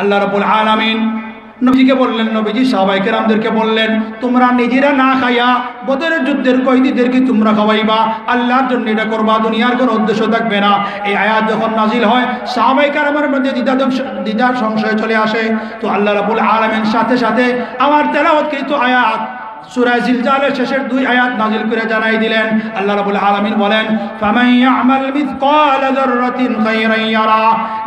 আল্লাহ রাব্বুল আলামিন নবীকে বললেন, নবীজি সাহাবায়ে কেরামদেরকে বললেন, তোমরা নিজেরা না খাইয়া বদরের যুদ্ধের কয়েদীদেরকে তোমরা খাওয়াইবা, আল্লাহর জন্য এটা করবা, দুনিয়ার কোনো উদ্দেশ্য থাকবে না। এই আয়াত যখন নাজিল হয় সাহাবায়ে কেরামের মধ্যে দ্বিধা সংশয় চলে আসে। তো আল্লাহ রাব্বুল আলামিন সাথে সাথে আমার তেলাওয়াতকৃত আয়াত সূরা জিলজালের শেষের 2 আয়াত নাজিল করে জানাই দিলেন। আল্লাহ রাব্বুল আলামিন বলেন, ফামান ইয়ামাল মিসকালা যাররাতিন খায়রান ইয়ারা,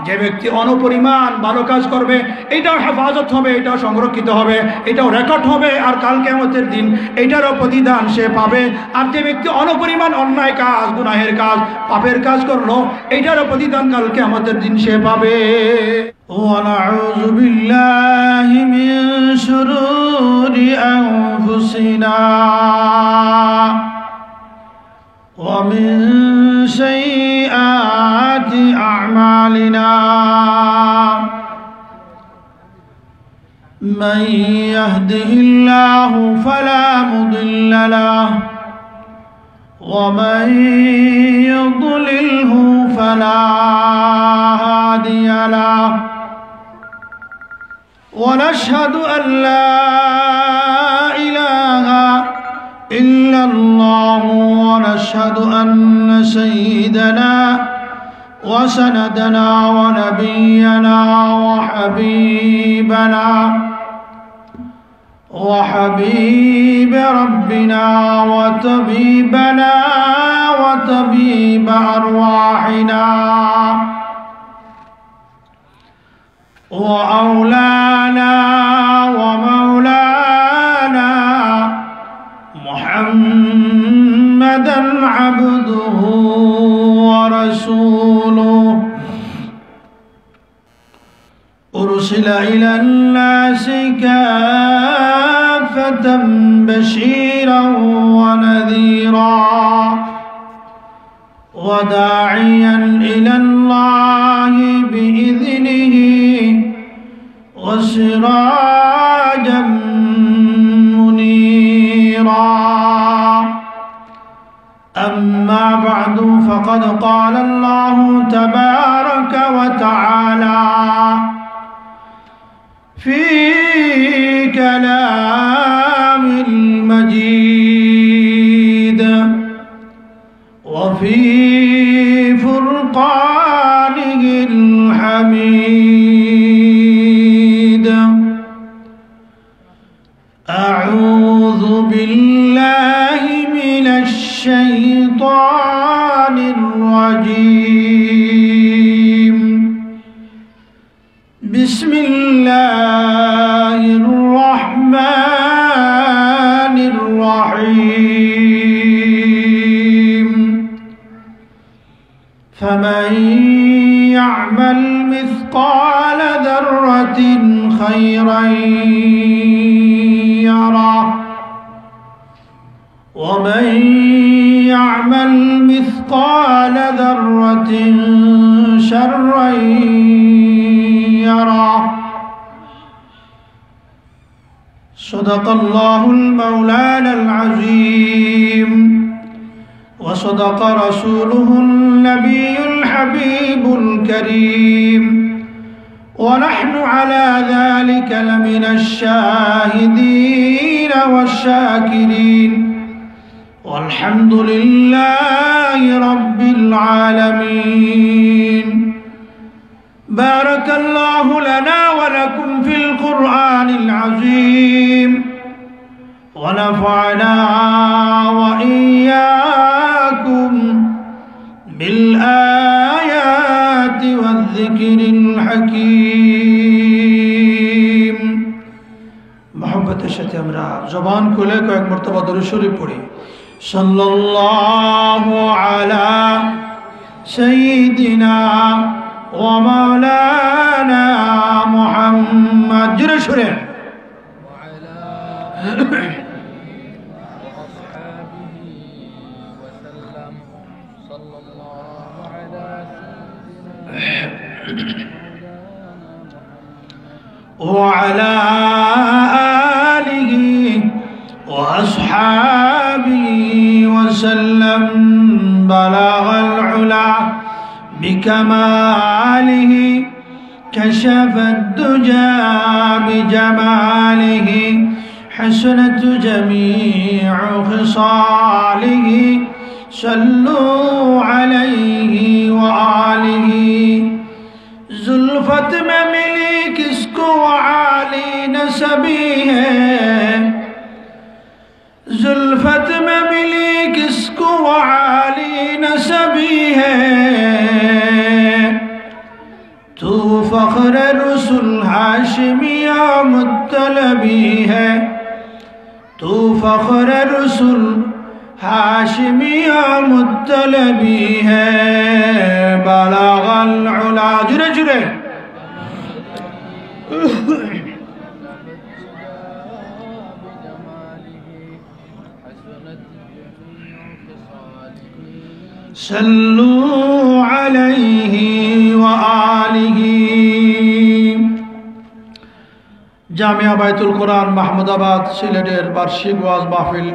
যে ব্যক্তি অনুপরিমাণ ভালো কাজ করবে এটাও হেফাজত হবে, এটাও সংরক্ষিত হবে, এটাও রেকর্ড হবে, আর কাল কিয়ামতের দিন এটারও প্রতিদান সে পাবে। আর যে ব্যক্তি অনুপরিমাণ অন্যায় কাজ, গুনাহের কাজ, পাপের কাজ করলো এটারও প্রতিদান কাল কিয়ামতের দিন সে পাবে। ونعوذ بالله من شرور أنفسنا ومن سيئات أعمالنا من يهده الله فلا مضل له ومن يضلله فلا هادي له ونشهد أن لا إله إلا الله ونشهد أن سيدنا وسندنا ونبينا وحبيب ربنا وطبيبنا وطبيب أرواحنا وأولانا ومولانا محمدا عبده ورسوله أرسل إلى الناس كافة بشيرا ونذيرا وداعيا إلى الله بإذنه وسراجا منيرا. أما بعد فقد قال الله تبارك وتعالى في كلام المجيد وفي فرقانه الحميد. أعوذ بالله من الشيطان الرجيم. بسم الله الرحمن الرحيم. فمن يعمل مثقال ذرة خيرا يره ومن يعمل مثقال ذرة شرا يره. صدق الله المولانا العظيم وصدق رسوله النبي الحبيب الكريم ونحن على ذلك لمن الشاهدين والشاكرين والحمد لله رب العالمين. بارك الله لنا ولكم في القرآن العظيم ونفعنا وإياكم بالآيات والذكر الحكيم. محبت الشتي أمرا زبان كله كو ایک مرتبہ درود شریف پڑھی. sallallahu ala sayyidina ومولانا محمد جرشورين وعلى أصحابه وسلم صلى الله على سيدنا وعلى آله وأصحابه وسلم بلغ العلا بكماله كشف الدجى بجماله حسنت جميع خصاله صلوا عليه وآله जुल्फत में मिली किसको आली नसबी है जुल्फत में मिली किसको आली नसबी है तू फख्र रसूल हाशमिया मुत्तलबी है तू फख्र रसूल हाशमिया मुत्तलबी है बलगल उला जुरे जुरे सल्लू अलैहि व आलिहि। জামিয়া বাইতুল কোরআন মাহমুদাবাদ সিলেটের বার্ষিক ওয়াজ মাহফিল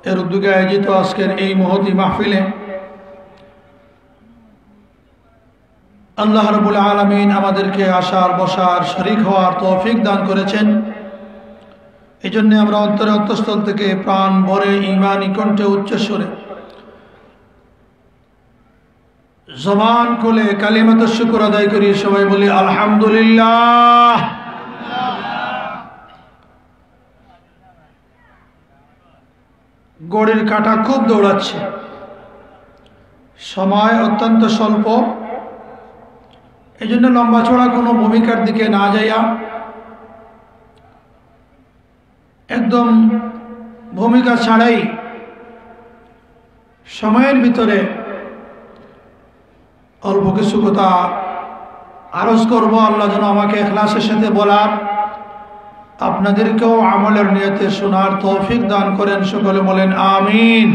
এর উদ্যোগে আয়োজিত আজকের এই মহতী মাহফিলে আল্লাহ রাব্বুল আলামিন আমাদেরকে আসার বসার শরীক হওয়ার তৌফিক দান করেছেন। এই জন্য আমরা অন্তরে অন্তঃস্থল থেকে প্রাণ ভরে ঈমানি কণ্ঠে উচ্চস্বরে জবান খুলে কালিমাতুশ শুকর আদায় করি। সবাই বলি আলহামদুলিল্লাহ। ঘড়ির কাঁটা খুব দৌড়াচ্ছে, সময় অত্যন্ত স্বল্প। এই জন্য লম্বা চড়া কোনো ভূমিকার দিকে না যাইয়া একদম ভূমিকা ছাড়াই সময়ের ভিতরে অল্প কিছু কথা আরজ করব। আল্লাহ যেন আমাকে ইখলাসের সাথে বলার, আপনাদেরকেও আমলের নিয়তে শোনার তৌফিক দান করেন। সকলে বলেন আমিন।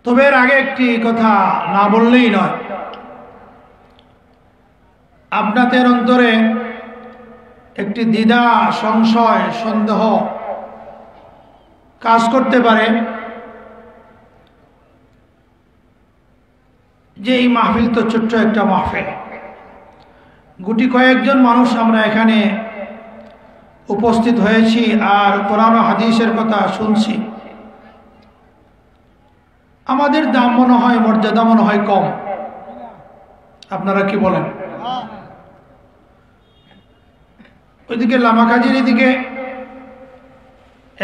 তবে এর আগে একটি কথা না বললেই নয়। আপনাদের অন্তরে একটি দ্বিধা, সংশয়, সন্দেহ কাজ করতে পারে যে এই মাহফিল তো ছোট্ট একটা মাহফিল, গুটি কয়েকজন মানুষ আমরা এখানে উপস্থিত হয়েছি আর কোরআন ও হাদিসের কথা শুনছি। আমাদের দাম মনে হয়, মর্যাদা মনে হয় কম। আপনারা কি বলেন? ওইদিকে লামাকাজির এদিকে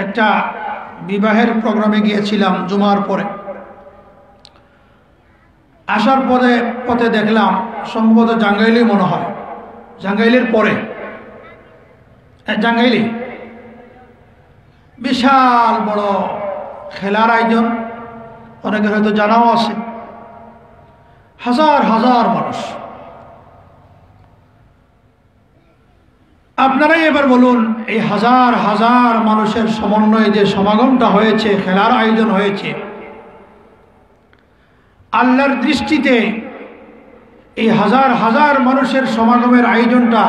একটা বিবাহের প্রোগ্রামে গিয়েছিলাম জুমার পরে। আসার পথে দেখলাম, সম্ভবত জাঙ্গাইলি মনে হয়, জাঙ্গাইলের পরে জাঙ্গাইলি বিশাল বড় খেলার আয়োজন, অনেকের হয়তো জানাও আছে। হাজার হাজার মানুষ। আপনারাই এবার বলুন, এই হাজার হাজার মানুষের সমন্বয়ে যে সমাগমটা হয়েছে, খেলার আয়োজন হয়েছে, আল্লাহর দৃষ্টিতে এই হাজার হাজার মানুষের সমাগমের আয়োজনটা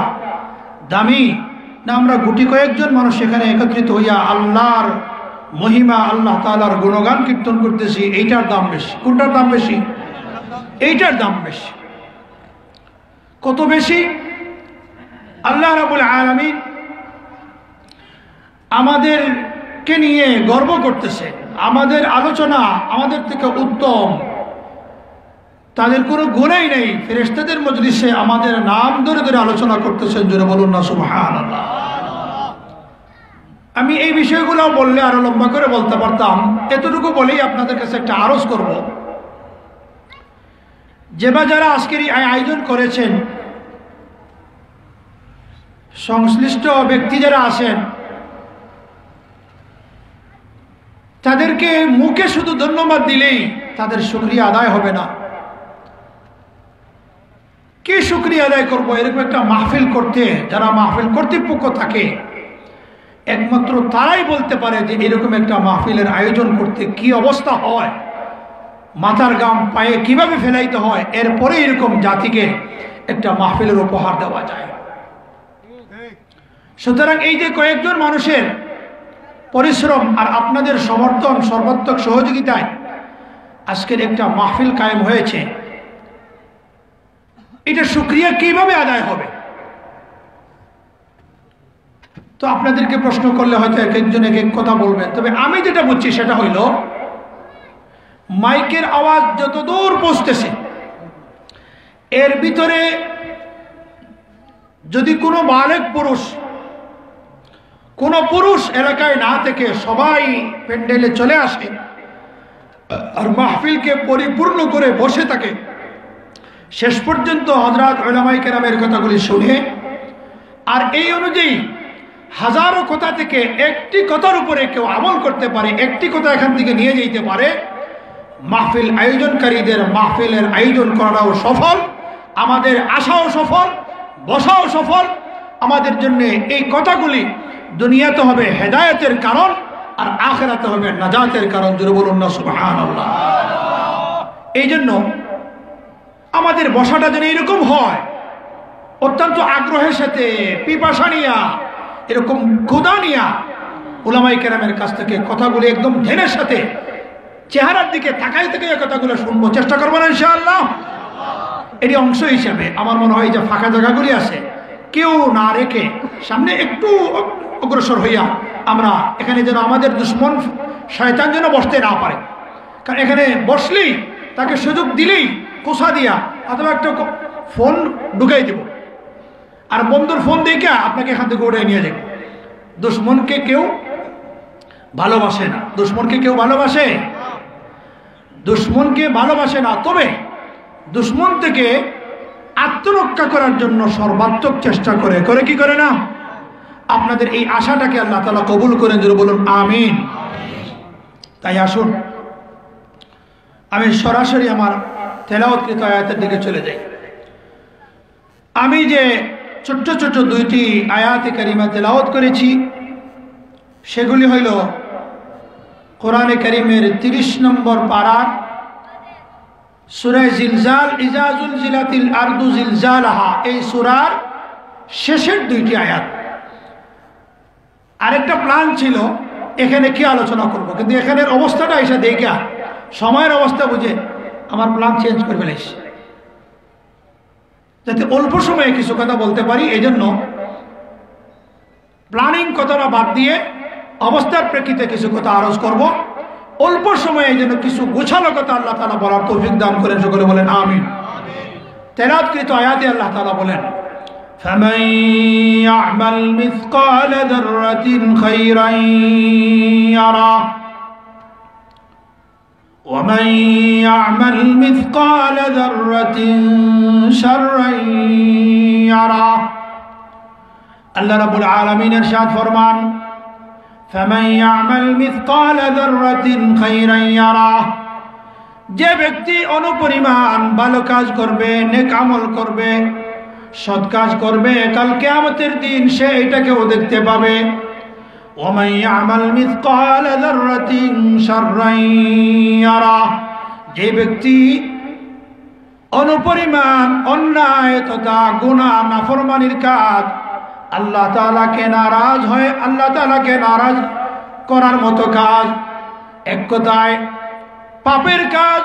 দামি না আমরা গুটি কয়েকজন মানুষ এখানে একত্রিত হইয়া আল্লাহর মহিমা, আল্লাহ তাআলার গুণগান কীর্তন করতেছি, এইটার দাম বেশি? কোনটার দাম বেশি? এইটার দাম বেশি। কত বেশি? আল্লাহ রাব্বুল আলামিন আমাদেরকে নিয়ে গর্ব করতেছে। আমাদের আলোচনা আমাদের থেকে উত্তম, তাদের কোনো গুণই নেই। ফেরেশতাদের মজলিসে আমাদের নাম ধরে ধরে আলোচনা করতেছেন। জোরে বলুন না সুবহানাল্লাহ। আমি এই বিষয়গুলো বললে আরো লম্বা করে বলতে পারতাম, এতটুকু বলেই আপনাদের কাছে একটা আরজ করব। যারা আজকের এই আয়োজন করেছেন, সংশ্লিষ্ট ব্যক্তি যারা আছেন, তাদেরকে মুখে শুধু ধন্যবাদ দিলেই তাদের শুকরিয়া আদায় হবে না। কি শুকরিয়া আদায় করবো? এরকম একটা মাহফিল করতে যারা মাহফিল কর্তৃপক্ষ থাকে, একমাত্র তারাই বলতে পারে যে এরকম একটা মাহফিলের আয়োজন করতে কি অবস্থা হয়, মাথার গাম পায়ে কিভাবে ফেলাইতে হয়, এরপরে এরকম জাতিকে একটা মাহফিলের উপহার দেওয়া যায়। সুতরাং এই যে কয়েকজন মানুষের পরিশ্রম আর আপনাদের সমর্থন, সর্বাত্মক সহযোগিতায় আজকের একটা মাহফিল কায়েম হয়েছে। এটা শুকরিয়া কিভাবে আদায় হবে? তো আপনাদেরকে প্রশ্ন করলে হয়তো এক একজন এক এক কথা বলবেন, তবে আমি যেটা বুঝছি সেটা হইল মাইকের আওয়াজ যত দূর পৌঁছতেছে এর ভিতরে যদি কোনো বালেক পুরুষ, কোনো পুরুষ এলাকায় না থেকে সবাই প্যান্ডেলে চলে আসে আর মাহফিলকে পরিপূর্ণ করে বসে থাকে, শেষ পর্যন্ত হযরত উলামায়ে কেরামের কথাগুলি শুনে আর এই অনুযায়ী হাজারো কথা থেকে একটি কথার উপরে কেউ আমল করতে পারে, একটি কথা এখান থেকে নিয়ে যেতে পারে, মাহফিল আয়োজনকারীদের মাহফিলের আয়োজন করাও সফল, আমাদের আশাও সফল, বসাও সফল। আমাদের জন্য এই কথাগুলি দুনিয়াতে হবে হেদায়েতের কারণ আর আখিরাতে হবে নাজাতের কারণ। জোরে বলুন না সুবহানাল্লাহ। এই জন্য আমাদের বসাটা যেন এরকম হয়, অত্যন্ত আগ্রহের সাথে, পিপাসা নিয়া, এরকম ক্ষুধা নিয়া উলামায়ে কেরামের কাছ থেকে কথাগুলি একদম ধ্যানের সাথে চেহারার দিকে তাকাই থেকে এই কথাগুলো শুনবো, চেষ্টা করবো না ইনশাআল্লাহ। এটি অংশ হিসাবে আমার মনে হয় যে ফাঁকা জায়গাগুলি আছে কেউ না রেখে সামনে একটু অগ্রসর হইয়া আমরা এখানে যেন আমাদের দুশ্মন শয়তান যেন বসতে না পারে, কারণ এখানে বসলেই তাকে সুযোগ দিলেই কোষা দিয়া অথবা একটা ফোন ঢুকাই দেব আর বন্ধুর ফোন দেখে আপনাকে এখান থেকে উঠে নিয়ে যাবে। দুশ্মনকে কেউ ভালোবাসে না, দুশ্মনকে কেউ ভালোবাসে, দুশ্মনকে ভালোবাসে না। তবে দুশ্মন থেকে আত্মরক্ষা করার জন্য সর্বাত্মক চেষ্টা করে, করে কি করে না? আপনাদের এই আশাটাকে আল্লাহ তাআলা কবুল করেন, জোরে বলুন আমিন। তাই আসুন আমি সরাসরি আমার তেলাওয়াতকৃত আয়াতের দিকে চলে যাই। আমি যে ছোট্ট ছোট্ট দুইটি আয়াতে কারিমা তেলাওয়াত করেছি সেগুলি হইল কোরআনে কারিমের 30 নম্বর পারার সূরা জিলজাল, ইজা যুলজিলাতিল আরদু জিলজালাহা, এই সূরার শেষের দুইটি আয়াত। আরেকটা প্ল্যান ছিল এখানে কি আলোচনা করব, কিন্তু এখানের অবস্থাটা এসে দেখা সময়ের অবস্থা বুঝে আমার প্ল্যান চেঞ্জ করে ফেলেছি যাতে অল্প সময়ে কিছু কথা বলতে পারি। এই জন্য প্ল্যানিং কথাটা বাদ দিয়ে অবস্থার প্রেক্ষিতে কিছু কথা আরজ করব। অল্প সময়ে যেন কিছু গোছালো কথা আল্লাহ তাআলা বলার তৌফিক দান করেন, সকলে বলেন আমিন। তেলাওয়াতকৃত আয়াতে আল্লাহ তাআলা বলেন, فَمَن يَعْمَلْ مِثْقَالَ ذَرَّةٍ خَيْرًا يَرَهُ وَمَن يَعْمَلْ مِثْقَالَ ذَرَّةٍ شَرًّا يَرَهُ। আল্লাহ রাব্বুল আলামিন ইরশাদ ফরমান, فَمَن يَعْمَلْ مِثْقَالَ ذَرَّةٍ خَيْرًا يَرَهُ, যে ব্যক্তি অনুপরিমাণ ভালো কাজ করবে, নেক আমল করবে, সৎ কাজ করবে, কাল কিয়ামতের দিন সে এটাকেও দেখতে পাবে। وَمَن يَعْمَلْ مِثْقَالَ ذَرَّةٍ شَرًّا يَرَهُ, যে ব্যক্তি অনুপরিমাণ অন্যায় তথা গুনাহ নাফরমানির কাজ, আল্লাহ তাআলাকে নারাজ হয়, আল্লাহ তাআলাকে নারাজ করার মতো কাজ, এক কথায় পাপের কাজ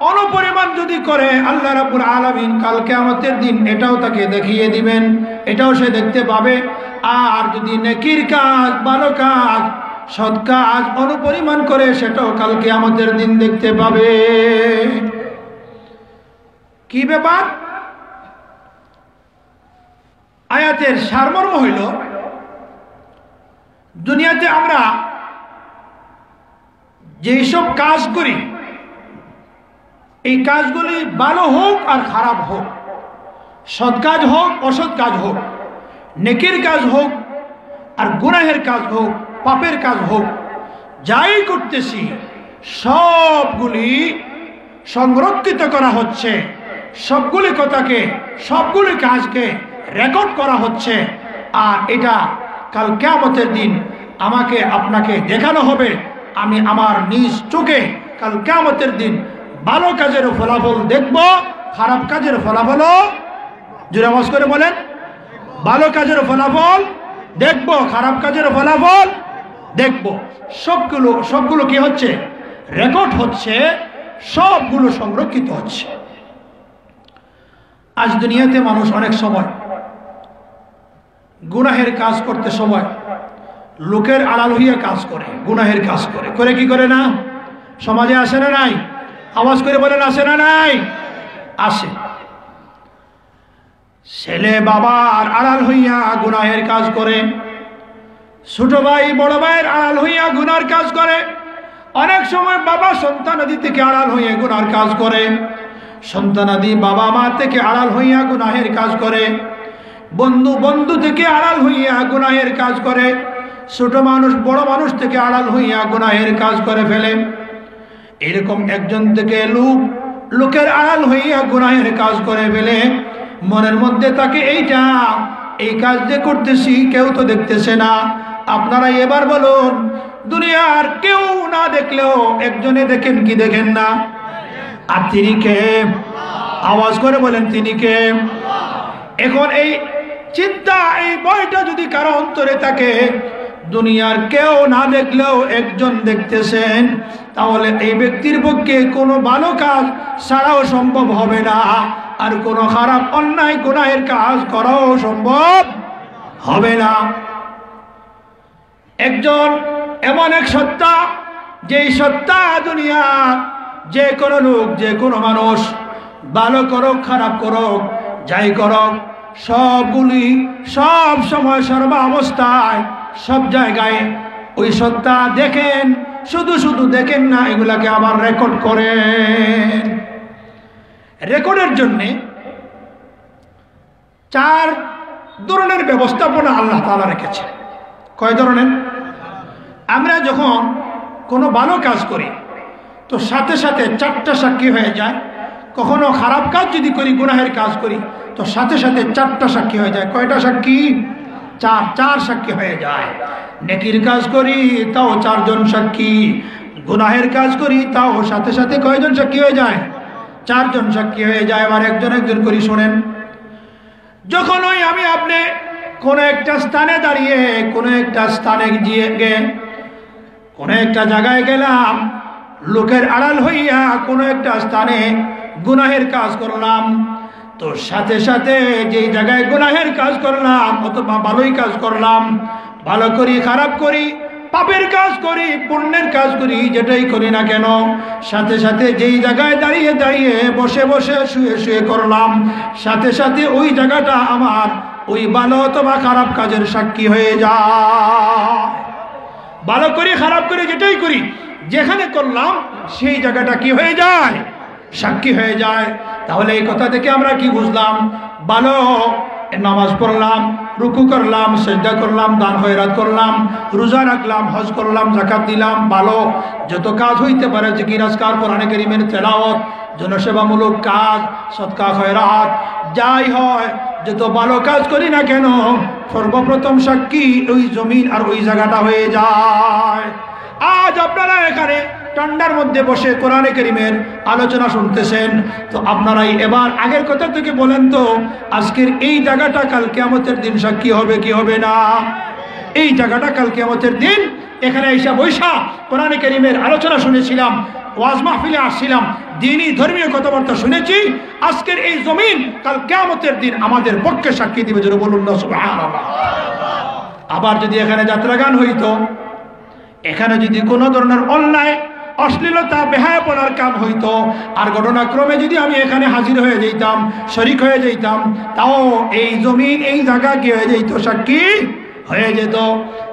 অনুপরিমাণ যদি করে, আল্লাহ রাব্বুল আলামিন কাল কিয়ামতের দিন এটাও তাকে দেখিয়ে দিবেন, এটাও সে দেখতে পাবে। আর যদি নেকির কাজ, ভালো কাজ, সৎ কাজ অনুপরিমাণ করে, সেটাও কাল কিয়ামতের দিন দেখতে পাবে। কি ব্যাপার? আয়াতের সারমর্ম হইল, দুনিয়াতে আমরা যেসব কাজ করি, এই কাজগুলি ভালো হোক আর খারাপ হোক, সৎ কাজ হোক অসৎ কাজ হোক, নেকির কাজ হোক আর গুনাহের কাজ হোক, পাপের কাজ হোক, যাই করতেছি সবগুলি সংরক্ষিত করা হচ্ছে, সবগুলি কথাকে, সবগুলি কাজকে রেকর্ড করা হচ্ছে। আর এটা কাল কিয়ামতের দিন আমাকে আপনাকে দেখানো হবে। আমি আমার নিজ চোখে কাল কিয়ামতের দিন ভালো কাজের ফলাফল দেখব, খারাপ কাজের ফলাফলও, জোরে আওয়াজ করে বলেন, ভালো কাজের ফলাফল দেখব, খারাপ কাজের ফলাফল দেখব। সবগুলো কি হচ্ছে? রেকর্ড হচ্ছে, সবগুলো সংরক্ষিত হচ্ছে। আজ দুনিয়াতে মানুষ অনেক সময় গুনাহের কাজ করতে সময় লোকের আড়াল হইয়া কাজ করে, গুনাহের কাজ করে করে কি করে না? সমাজে আসে না নাই? আওয়াজ করে বলেন আসে না নাই? আসে। ছেলে বাবার আড়াল হইয়া গুনাহের কাজ করে, ছোট ভাই বড় ভাইয়ের আড়াল হইয়া গুনার কাজ করে। অনেক সময় বাবা সন্তানাদি থেকে আড়াল হইয়া গুনার কাজ করে, সন্তানাদি বাবা মা থেকে আড়াল হইয়া গুনাহের কাজ করে, বন্ধু বন্ধু থেকে আড়াল হইয়া গুনাহের কাজ করে, ছোট মানুষ বড় মানুষ থেকে আড়াল হইয়া গুনাহের কাজ করে ফেলে। এরকম একজন থেকে লোকের আড়াল হইয়া গুনাহের কাজ করে ফেলে। মনের মধ্যে তাকে এই কাজ যে করতেছি কেউ তো দেখতেছে না। আপনারা এবার বলুন, দুনিয়ার কেউ না দেখলেও একজনে দেখেন কি দেখেন না? আর তিনি কে? আওয়াজ করে বলেন তিনি কে? এখন এই চিন্তা, এই ভয়টা যদি কারো অন্তরে থাকে, দুনিয়ার কেউ না দেখলেও একজন দেখতেছেন, তাহলে এই ব্যক্তির পক্ষে কোনো ভালো কাজ ছাড়াও সম্ভব হবে না, আর কোনো খারাপ অন্যায় গুনাহের কাজ করাও সম্ভব হবে না। একজন এমন এক সত্তা, যেই সত্তা দুনিয়া যে কোনো লোক, যে কোনো মানুষ, ভালো করুক খারাপ করুক যাই করুক, সবগুলি সব সময় সর্বাবস্থায় সব জায়গায় ওই সত্তা দেখেন। শুধু শুধু দেখেন না, এগুলাকে আবার রেকর্ড করেন। রেকর্ডের জন্যে 4 ধরনের ব্যবস্থাপনা আল্লাহ তাআলা রেখেছে। কয় ধরনের? আমরা যখন কোনো ভালো কাজ করি তো সাথে সাথে 4টা সাক্ষী হয়ে যায়। কখনো খারাপ কাজ যদি করি, গুনাহের কাজ করি, তো সাথে সাথে 4টা সাক্ষী হয়ে যায়। কয়টা সাক্ষী? 4 সাক্ষী হয়ে যায়। নেকির কাজ করি তাও 4 জন সাক্ষী, গুনাহের কাজ করি তাও সাথে সাথে কয়জন সাক্ষী হয়ে যায়? 4 জন সাক্ষী হয়ে যায়। আবার একজন একজন করে শোনেন। যখন ওই আমি আপনি কোনো একটা স্থানে দাঁড়িয়ে, কোনো একটা স্থানে গিয়ে কোনো একটা জায়গায় গেলাম, লোকের আড়াল হইয়া কোনো একটা স্থানে গুনাহের কাজ করলাম, তো সাথে সাথে যেই জায়গায় গুনাহের কাজ করলাম অথবা ভালোই কাজ করলাম, ভালো করি খারাপ করি, পাপের কাজ করি পুণ্যের কাজ করি, যেটাই করি না কেন, সাথে সাথে যেই জায়গায় দাঁড়িয়ে দাঁড়িয়ে বসে বসে শুয়ে শুয়ে করলাম, সাথে সাথে ওই জায়গাটা আমার ওই ভালো অথবা খারাপ কাজের সাক্ষী হয়ে যায়। ভালো করি খারাপ করি যেটাই করি, যেখানে করলাম সেই জায়গাটা কি হয়ে যায়? সাক্ষী হয়ে যায়। তাহলে এই কথা থেকে আমরা কি বুঝলাম? ভালো নামাজ পড়লাম, রুকু করলাম, সিজদা করলাম, দান খয়রাত করলাম, রোজা রাখলাম, হজ করলাম, যাকাত দিলাম, ভালো যত কাজ হইতে পারে, জিকির আজকার, কোরআনে কারীমের তেলাওয়াত, জনসেবামূলক কাজ, সদকা খয়রাত, যাই হয় যত ভালো কাজ করি না কেন, সর্বপ্রথম সাক্ষী ওই জমিন আর ওই জায়গাটা হয়ে যায়। আজ আপনারা এখানে ঠান্ডার মধ্যে বসে কোরআনে কারীমের আলোচনা শুনতেছেন, তো আপনারাই এবার আগের কথা থেকে বলেন তো, আজকের এই জায়গাটা কাল কিয়ামতের দিন সাক্ষী হবে কি হবে না? এই জায়গাটা কাল কিয়ামতের দিন এখানে এসে বৈশা কোরআনে কারীমের আলোচনা শুনেছিলাম, ওয়াজ মাহফিলে আসছিলাম, দ্বীনি ধর্মীয় কথাবার্তা শুনেছি। আজকের এই জমিন কাল কিয়ামতের দিন আমাদের পক্ষে সাক্ষী দিবে, জোরে বলুন না সুবহানাল্লাহ। আবার যদি এখানে যাত্রা গান হইতো, এখানে যদি কোনো ধরনের অন্যায় অশ্লীলতা বেহায়াপনার কাম হইতো, আর ঘটনাক্রমে যদি আমি এখানে হাজির হয়ে যেতাম, শরীক হয়ে যেতাম, তাও এই জমিন এই জায়গা কি হয়ে যেত? সাক্ষী হয়ে যেত।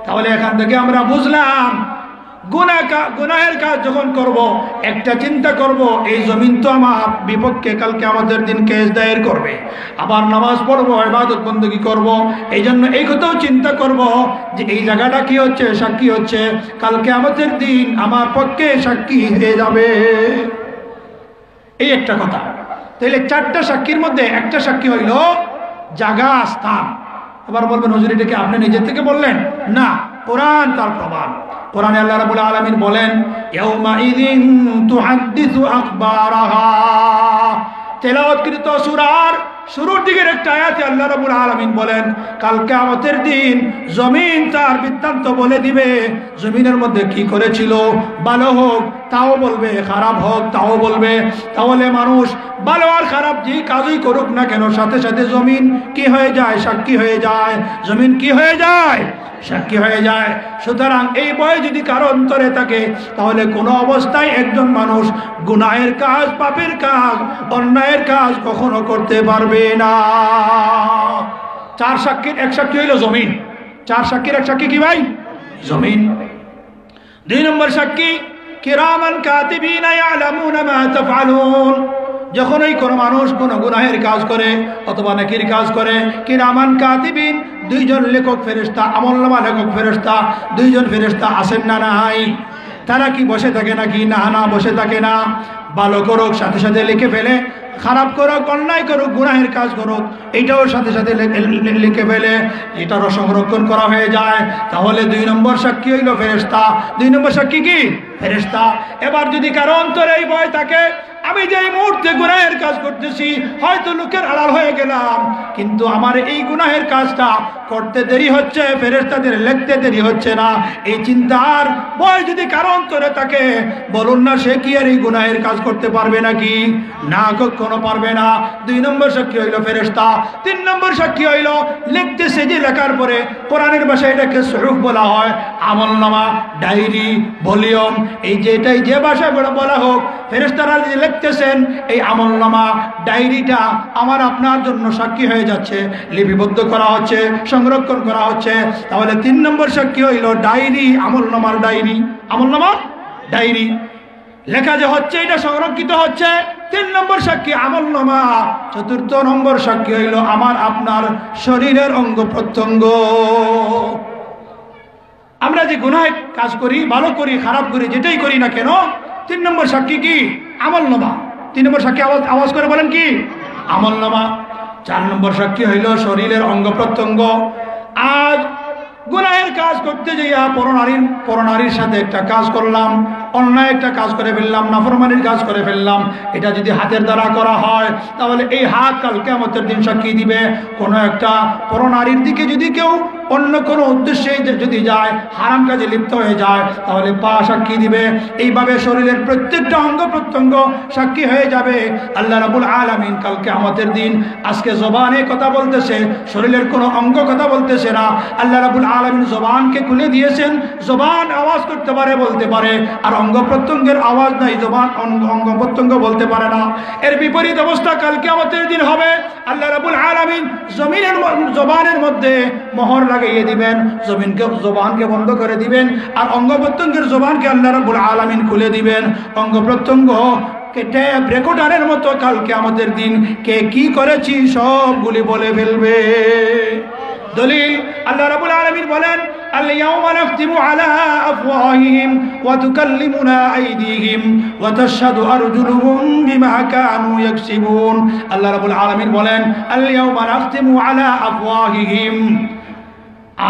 তাহলে এখান থেকে আমরা বুঝলাম, গুনাহের কাজ যখন করব, একটা চিন্তা করব, এই জমিন তো আমার বিপক্ষে কালকে আমাদের দিন কেস দায়ের করবে। আবার নামাজ পড়বো, ইবাদত বন্দেগী করব, এই জন্য এই কথাও চিন্তা করব যে এই জায়গাটা কি হচ্ছে? সাক্ষী হচ্ছে, কালকে আমাদের দিন আমার পক্ষে সাক্ষী হয়ে যাবে। এই একটা কথা। তাহলে 4টা সাক্ষীর মধ্যে একটা সাক্ষী হইল জায়গা, স্থান। এবার বলবেন হুজুর এটা কি আপনি নিজের থেকে বললেন? না, কোরআন তার প্রমাণ। কোরআনে আল্লাহ রাব্বুল আলামিন বলেন, ইয়াউমা ইযিন তুহাদ্দিসু আখবারাহা। তেলাওয়াতকৃত সূরার শুরুর দিকের একটা আয়াতে আল্লাহ রাব্বুল আলামিন বলেন কাল কিয়ামতের দিন জমিন তার বৃত্তান্ত বলে দিবে জমিনের মধ্যে কি করেছিল, ভালো হোক তাও বলবে, খারাপ হোক তাও বলবে। তাহলে মানুষ ভালো আর খারাপ যে কাজই করুক না কেন সাথে সাথে জমিন কি হয়ে যায়, সাক্ষী হয়ে যায়। জমিন কি হয়ে যায়, সাক্ষী হয়ে যায়। সুতরাং এই ভয় যদি কারো অন্তরে থাকে তাহলে কোনো অবস্থায় একজন মানুষ গুনাহের কাজ, পাপের কাজ, অন্যায়ের কাজ কখনো করতে পারবে না। চার সাক্ষীর এক সাক্ষী হইল জমিন। চার সাক্ষীর এক সাক্ষী কি ভাই? জমিন। দুই নম্বর সাক্ষী কিরামান কাতিবিনা ইয়ালামুনা মা তাফআলুন। যখন ওই কোনো মানুষ কোনো গুনাহের কাজ করে অথবা নেকির কাজ করে, কিরামান কাতিবিন দুইজন লেখক ফেরেশতা, আমলনামা লেখক ফেরেশতা, দুইজন ফেরেশতা আছেন না নাই? তারা কি বসে থাকে নাকি? না না, বসে থাকে না। ভালো করুক সাথে সাথে লিখে ফেলে, খারাপ করুক, অন্যায় করুক, গুনাহের কাজ করুক, এইটাও সাথে সাথে লিখে ফেলে, এটারও সংরক্ষণ করা হয়ে যায়। তাহলে দুই নম্বর সাক্ষী হইল ফেরেশতা। দুই নম্বর সাক্ষী কি? ফেরেশতা। এবার যদি কারো অন্তরে এই ভয় থাকে আমি যে এই মুহূর্তে গুনাহের কাজ করতেছি, হয়তো লোকের আড়াল হয়ে গেলাম, কিন্তু আমার এই গুনাহের কাজটা করতে দেরি হচ্ছে, ফেরেশতাদের লিখতে দেরি হচ্ছে না, এই চিন্তার ভয় যদি কারো অন্তরে থাকে, বলুন না সে কি আর এই গুনাহের কাজ করতে পারবে নাকি? না, কখনো পারবে না। দুই নম্বর সাক্ষী হইল ফেরেশতা। তিন নম্বর সাক্ষী হইল লিখতেছে যে লেখার পরে, কোরআনের ভাষায় এটাকে সুহুফ বলা হয়, আমলনামা, ডায়েরি, ভলিউম, এই যে এটাই যে ভাষায় বলা হোক, ফেরেশতারা যে লিখতেছেন এই আমলনামা, ডায়েরিটা আমার আপনার জন্য সাক্ষী হয়ে যাচ্ছে, লিপিবদ্ধ করা হচ্ছে, সংরক্ষণ করা হচ্ছে। তাহলে তিন নম্বর সাক্ষী হইল ডায়েরি, আমলনামার ডায়েরি, আমলনামা, ডায়েরি লেখা যে হচ্ছে, এটা সংরক্ষিত হচ্ছে। তিন নম্বর সাক্ষী আমলনামা। চতুর্থ নম্বর সাক্ষী হইল আমার আপনার শরীরের অঙ্গ প্রত্যঙ্গ। আমরা যে গুনাহ কাজ করি, ভালো করি, খারাপ করি, যেটাই করি না কেন, তিন নম্বর সাক্ষী কি? আমলনামা। তিন নম্বর সাক্ষী আওয়াজ করে বলেন কি? আমলনামা। চার নম্বর সাক্ষী হইল শরীরের অঙ্গ প্রত্যঙ্গ। আজ গুনাহের কাজ করতে যাইয়া পরনারীর সাথে একটা কাজ করলাম, অন্যায় একটা কাজ করে ফেললাম, নাফরমানির কাজ করে ফেললাম, এটা যদি হাতের দ্বারা করা হয় তাহলে এই হাত কাল কিয়ামতের দিন সাক্ষী দিবে। কোনো একটা পরনারীর দিকে যদি কেউ অন্য কোনো উদ্দেশ্যে যদি যায়, হারাম কাজে লিপ্ত হয়ে যায়, তাহলে পা সাক্ষী দিবে। এইভাবে শরীরের প্রত্যেকটা অঙ্গ প্রত্যঙ্গ সাক্ষী হয়ে যাবে। আল্লাহ রাব্বুল আলামিন কাল কিয়ামতের দিন আজকে জবানে কথা বলতেছে, শরীরের কোনো অঙ্গ কথা বলতেছে না। আল্লাহ রাব্বুল আলামিন জবানকে খুলে দিয়েছেন, জবান আওয়াজ করতে পারে, বলতে পারে, আর অঙ্গ প্রত্যঙ্গের আওয়াজ নাই, জবান অঙ্গ প্রত্যঙ্গ বলতে পারে না। এর বিপরীত অবস্থা কাল কিয়ামতের দিন হবে। আল্লাহ রাব্বুল আলামিন জবানের মধ্যে মোহর লাগাইয়ে দিবেন, জবানকে বন্ধ করে দিবেন, আর অঙ্গ প্রত্যঙ্গের জবানকে আল্লাহ রাব্বুল আলামিন খুলে দিবেন। অঙ্গ প্রত্যঙ্গ টেপ রেকর্ডারের মতো কাল কিয়ামতের দিন কে কি করেছি সবগুলি বলে ফেলবে। দলিল আল্লাহ রাব্বুল আলামিন বলেন اليوم نختم على أفواههم وتكلمنا أيديهم وتشهد أرجلهم بما كانوا يكسبون। আল্লাহ রাব্বুল আলামিন বলেন اليوم نختم على أفواههم।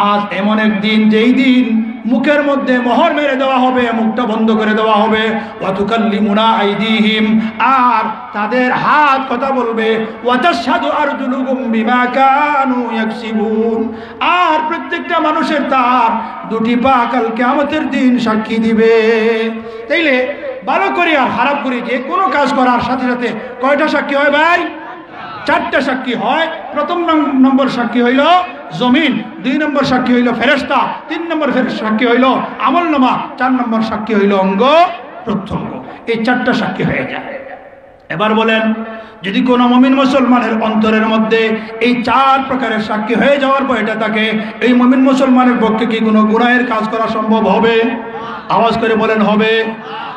আজ এমন একদিন যেই দিন মুখের মধ্যে মোহর মেরে দেওয়া হবে, মুখটা বন্ধ করে দেওয়া হবে। ওয়াতুকাল্লিমুনা আইদিহিম, আর তাদের হাত কথা বলবে। ওয়াতাশহাদু আরজুলুহুম বিমা কানু ইয়াকসিবুন, আর প্রত্যেকটা মানুষের তার দুটি পা কাল কিয়ামতের দিন সাক্ষী দিবে। তাইলে ভালো করি আর খারাপ করি যে কোনো কাজ করার সাথে সাথে কয়টা সাক্ষী হয় ভাই? চারটা সাক্ষী হয়। প্রথম নম্বর সাক্ষী হইল জমিন, দুই নম্বর সাক্ষী হইল ফেরেশতা, তিন নম্বর সাক্ষী হইল আমলনামা, চার নম্বর সাক্ষী হইল অঙ্গ প্রত্যঙ্গ। এই চারটা সাক্ষী হয়ে যায়। এবার বলেন, যদি কোনো মুমিন মুসলমানের অন্তরের মধ্যে এই চার প্রকারের সাক্ষী হয়ে যাওয়ার ভয়টা থাকে, এই মুমিন মুসলমানের পক্ষে কি কোনো গুনাহের কাজ করা সম্ভব হবে? আওয়াজ করে বলেন হবে?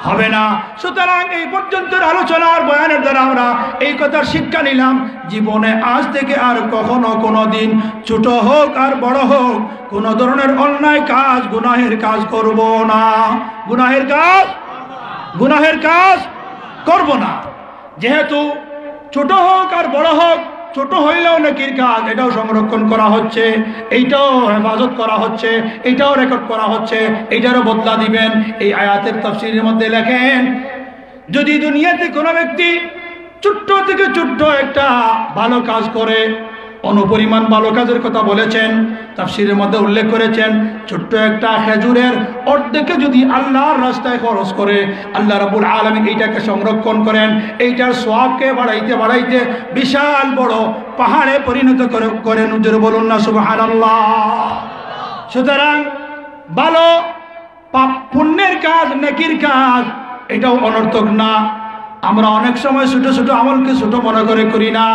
হবে না। সুতরাং এই পর্যন্ত আলোচনার বয়ানের দ্বারা আমরা এই কথার শিক্ষা নিলাম, জীবনে আজ থেকে আর কখনো কোনো দিন ছোট হোক আর বড় হোক কোনো ধরনের অন্যায় কাজ, গুনাহের কাজ করব না। গুনাহের কাজ করব না। যেহেতু ছোট হোক আর বড় হোক, ছোট হইলেও নেকির কাজ, এটাও সংরক্ষণ করা হচ্ছে, এইটাও হেফাজত করা হচ্ছে, এইটাও রেকর্ড করা হচ্ছে, এইটারও বদলা দিবেন। এই আয়াতের তাফসীরের মধ্যে লেখেন, যদি দুনিয়াতে কোনো ব্যক্তি ছোট্ট থেকে ছোট্ট একটা ভালো কাজ করে অনুপরিমাণ ভালো কাজের কথা বলেছেন, তাফসীরের মধ্যে উল্লেখ করেছেন ছোট্ট একটা খেজুরের অর্ধেকে যদি আল্লাহর রাস্তায় খরচ করে আল্লাহ রাব্বুল আলামিন এইটাকে সংরক্ষণ করেন, এইটার সওয়াবকে বাড়াইতে বাড়াইতে বিশাল বড় পাহাড়ে পরিণত করেন। হুজুর বলুন না সুবহানাল্লাহ। সুতরাং ভালো পুণ্যের কাজ, নেকির কাজ এটাও অনর্থক না। আমরা অনেক সময় ছোট ছোট আমলকে ছোট মনে করে করি না,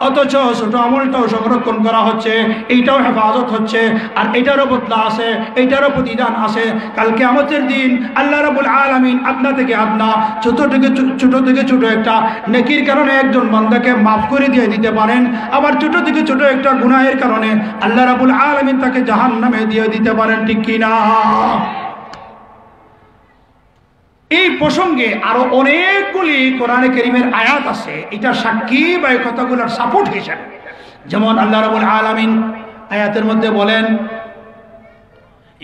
অথচ ছোট আমলটাও সংরক্ষণ করা হচ্ছে, এইটাও হেফাজত হচ্ছে, আর এটারও বদলা আছে, এইটারও প্রতিদান আছে। কালকে আমাদের দিন আল্লাহ রাব্বুল আলামিন আপনা থেকে আপনা ছোট থেকে ছোট একটা নেকির কারণে একজন বান্দাকে মাফ করে দিয়ে দিতে পারেন, আবার ছোট থেকে ছোট একটা গুনাহের কারণে আল্লাহ রাব্বুল আলামিন তাকে জাহান্নামে দিয়ে দিতে পারেন, ঠিক কিনা? এই প্রসঙ্গে আরো অনেকগুলি কোরআনে কারীমের আয়াত আছে এটা সাক্ষী বা এই কথাগুলোর সাপোর্ট হিসেবে। যেমন আল্লাহ রাব্বুল আলামিন আয়াতের মধ্যে বলেন,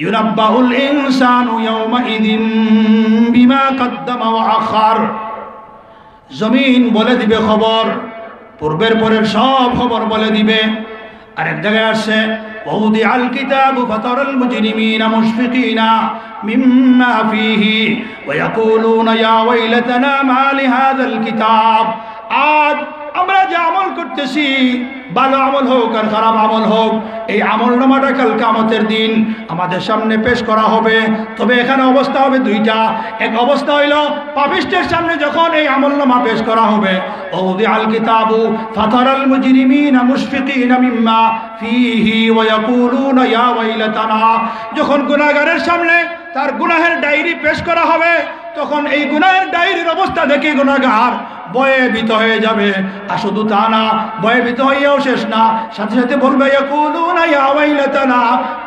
ইউনাব্বাউল ইনসানু ইয়াওমাইযিন বিমা কদ্দামা ওয়া আখার। জমিন বলে দিবে খবর, পূর্বের পরের সব খবর বলে দিবে। আরেক জায়গায় আসছে, ووضع الكتاب فترى المجرمين مشفقين مما فيه ويقولون يا ويلتنا ما لهذا الكتاب। আজ আমরা যে আমল করতেছি, ভালো আমল হোক আর খারাপ আমল হোক, এই আমলনামাটা কাল কিয়ামতের দিন আমাদের সামনে পেশ করা হবে। তবে এখানে অবস্থা হবে দুইটা। এক অবস্থা হইল পাপিষ্টের সামনে যখন এই আমলনামা পেশ করা হবে, ওয়াদিআল কিতাবু ফাতারাল মুজরিমিনা মুশফিকিনা মিম্মা ফীহি ওয়া ইয়াকুলুনা ইয়া ওয়াইলাতানা। যখন গুনাহগারের সামনে তার গুনাহের ডায়েরি পেশ করা হবে, তখন এই গুনাহের ডায়েরির অবস্থা দেখে গুনাহগার ভয়ে ভীত হয়ে যাবে। আর শুধু তা না, ভয়ে ভীত হইয়াও শেষ না, সাথে সাথে বলবে ইয়াকুলুনা ইয়া ওয়াইলাতানা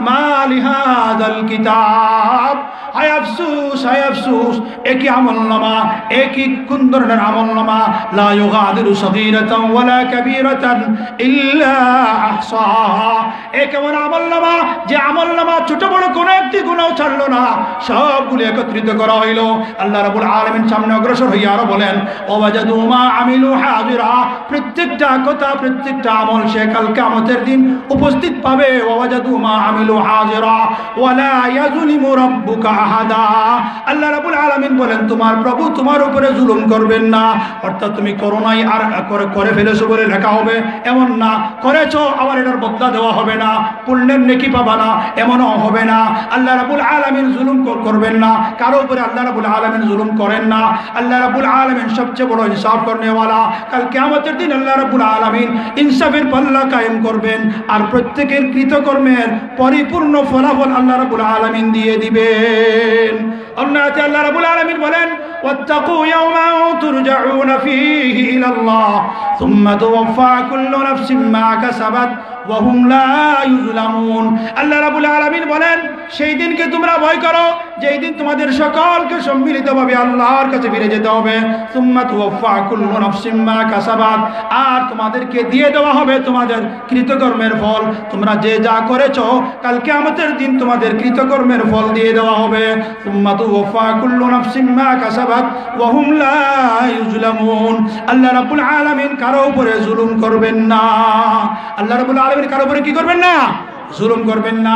মা লিহাযাল কিতাব। হায় আফসোস, হায় আফসোস, একই আমলনামা, একই কোন ধরনের আমলনামা, লা ইউগাদিরু সগীরাতান ওয়ালা কাবীরাতান ইল্লা আহসাহা। এক এমন আমলনামা যে আমলনামা ছোট বড় কোনো একটি গুনাহ ছাড়লো না, সবগুলো একত্রিত করা হইল। আল্লাহ রাব্বুল আলামিন সামনে অগ্রসর হইয়া আরো বলেন, ওয়াজাদু মা আমিলু হাজিরা। প্রত্যেকটা কথা, প্রত্যেকটা আমল সে কাল কিয়ামতের দিন উপস্থিত পাবে। ওয়াজাদু মা আমিলু হাজিরা ওয়ালা ইয়াযলিমু রাব্বুকা আহাদা। আল্লাহ রাব্বুল আলামিন বলেন, তোমার প্রভু তোমার উপরে জুলুম করবেন না। অর্থাৎ তুমি করো নাই আর করে ফেলেছো বলে লেখা হবে এমন না, করেছো আবার এটার বদলা দেওয়া হবে না, পুণ্যের নেকি পাবা না, এমনও হবে না। আল্লাহ রাব্বুল আলামিন জুলুম করবেন না কারো উপরে, আল্লাহ রাব্বুল আলামিন জুলুম করেন না। আল্লাহ রাব্বুল আলামিন সবচেয়ে বড় ইনসাফ করনে ওয়ালা। কাল কিয়ামতের দিন আল্লাহ রাব্বুল আলামিন ইনসাফের পাল্লা কায়েম করবেন, আর প্রত্যেকের কৃতকর্মের পরিপূর্ণ ফলাফল আল্লাহ রাব্বুল আলামিন দিয়ে দিবেন। অন্যতে আল্লাহ রাব্বুল আলামিন বলেন, ওয়াত্তাকু ইয়াওমান তুরজাউনা ফীহি ইলাল্লাহ সুম্মা তুওয়াফা কুল্লু নাফসিন মা কাসাবাত ওয়া হুম লা ইউযলামুন। আল্লাহ রাব্বুল আলামিন বলেন, সেই দিনকে তোমরা ভয় করো যেই দিন তোমাদের সকলকে সম্মিলিতভাবে আল্লাহর কাছে ফিরে যেতে হবে। সুম্মা তুওয়াফা কুল্লু নাফসিন মা কাসাবাত, আর তোমাদেরকে দিয়ে দেওয়া হবে তোমাদের কৃতকর্মের ফল। তোমরা যে যা করেছো কাল কিয়ামতের দিন তোমাদের কৃতকর্মের ফল দিয়ে দেওয়া হবে। সুম্মা তুওয়াফা কুল্লু নাফসিন মা কাসাবাত ওয়া হুম লা ইউযলামুন। আল্লাহ রাব্বুল আলামিন কারো উপরে জুলুম করবেন না। আল্লাহ রাব্বুল আলামিন কারো উপরে কি করবেন না? জুলুম করবেন না।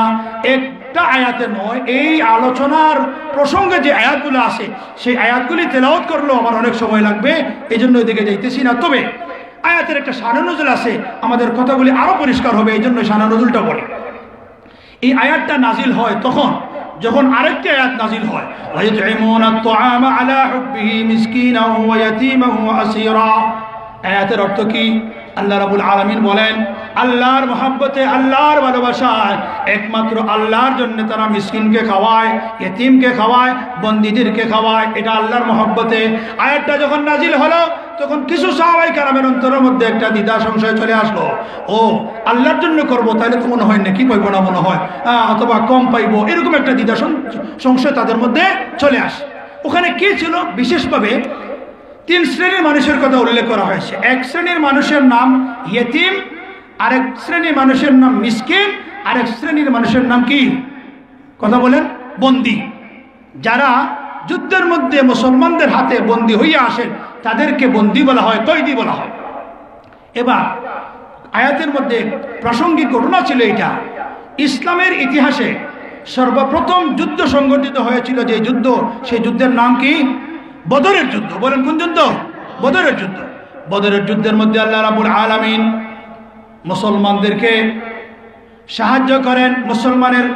একটা আয়াতে নয়, এই আলোচনার প্রসঙ্গে যে আয়াতগুলো আছে সেই আয়াতগুলি তেলাওয়াত করলেও আমার অনেক সময় লাগবে, এই জন্য এদিকে যাইতেছি না। তবে আয়াতের একটা শানে নজুল আছে, আমাদের কথাগুলি আরো পরিষ্কার হবে, এই জন্য শানে নজুলটা বলে। এই আয়াতটা নাজিল হয় তখন যখন আরেকটি আয়াত নাজিল হয়, ওয়ায়ুতঈমুনা আত-তাআমা আলা হুব্বিহি মিসকিনান ওয়া ইয়াতীমান ওয়া আসীরা। আয়াতের অর্থ কি? আল্লাহ রাব্বুল আলামিন বলেন, আল্লাহর মহব্বতে, আল্লাহর ভালোবাসায় একমাত্র আল্লাহর জন্য তারা মিসকিনকে খাওয়ায়, ইতিমকে খাওয়ায়, বন্দীদেরকে খাওয়ায়। এটা আল্লাহর মহব্বতে। আয়াতটা যখন নাজিল হলো তখন কিছু সাহাবায়ে কেরামের অন্তরের মধ্যে একটা দ্বিধা সংশয় চলে আসলো। ও আল্লাহর জন্য করবো, তাহলে তো মনে হয় না কি পাইবো না মনে হয়, অথবা কম পাইবো, এরকম একটা দ্বিধা সংশয় তাদের মধ্যে চলে আসে। ওখানে কি ছিল? বিশেষভাবে তিন শ্রেণীর মানুষের কথা উল্লেখ করা হয়েছে। এক শ্রেণীর মানুষের নাম ইয়েতিম, আরেক শ্রেণীর মানুষের নাম মিসকিন, আরেক শ্রেণীর মানুষের নাম কি? কথা বলেন, বন্দী। যারা যুদ্ধের মধ্যে মুসলমানদের হাতে বন্দী হইয়া আসেন তাদেরকে বন্দী বলা হয়, কয়েদি বলা হয়। এবার আয়াতের মধ্যে প্রাসঙ্গিক ঘটনা ছিল এটা, ইসলামের ইতিহাসে সর্বপ্রথম যুদ্ধ সংগঠিত হয়েছিল যে যুদ্ধ, সেই যুদ্ধের নাম কি? বদরের যুদ্ধ। বলেন কোন যুদ্ধ? বদরের যুদ্ধ। বদরের যুদ্ধের মধ্যে আল্লাহ রাব্বুল আলামিন মুসলমানদেরকে সাহায্য করেন। মুসলমানের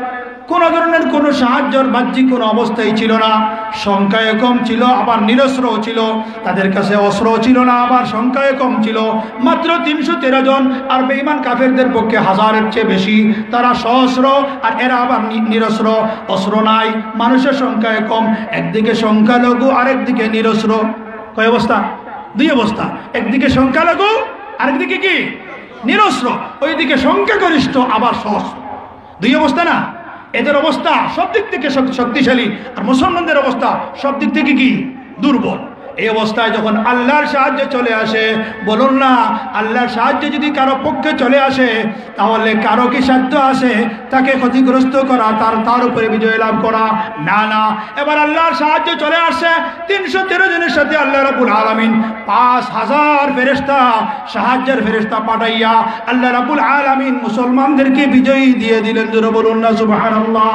কোন ধরনের কোনো সাহায্যর বাহ্যিক কোনো অবস্থাই ছিল না। সংখ্যায় কম ছিল, আবার নিরস্ত্রও ছিল, তাদের কাছে অস্ত্রও ছিল না, আবার সংখ্যায় কম ছিল, মাত্র 313 জন। আর বেঈমান কাফেরদের পক্ষে 1000-এর চেয়ে বেশি, তারা সহস্র, আর এরা আবার নিরস্ত্র, অস্ত্র নাই, মানুষের সংখ্যায় কম, একদিকে সংখ্যালঘু আরেকদিকে নিরস্ত্র। কয় অবস্থা? দুই অবস্থা, একদিকে সংখ্যালঘু আরেকদিকে কি? নিরস্ত্র। ওইদিকে সংখ্যাগরিষ্ঠ আবার সহস্র, দুই অবস্থা না? এদের অবস্থা সব দিক থেকে শক্তিশালী, আর মুসলমানদের অবস্থা সব দিক থেকে কি? দুর্বল। এই অবস্থায় যখন আল্লাহর সাহায্য চলে আসে, বলুন না, আল্লাহর সাহায্য যদি কারো পক্ষে চলে আসে তাহলে কারো কি সাধ্য আছে তাকে ক্ষতিগ্রস্ত করা, তার উপরে বিজয় লাভ করা? না না। এবার আল্লাহর সাহায্য চলে আসে, 313 জনের সাথে আল্লাহ রাব্বুল আলামিন 5000 ফেরেশতা, সাহায্যের ফেরেশতা পাঠাইয়া আল্লাহ রাব্বুল আলামিন মুসলমানদেরকে বিজয়ী দিয়ে দিলেন। জোরে বলুন না সুবহানাল্লাহ।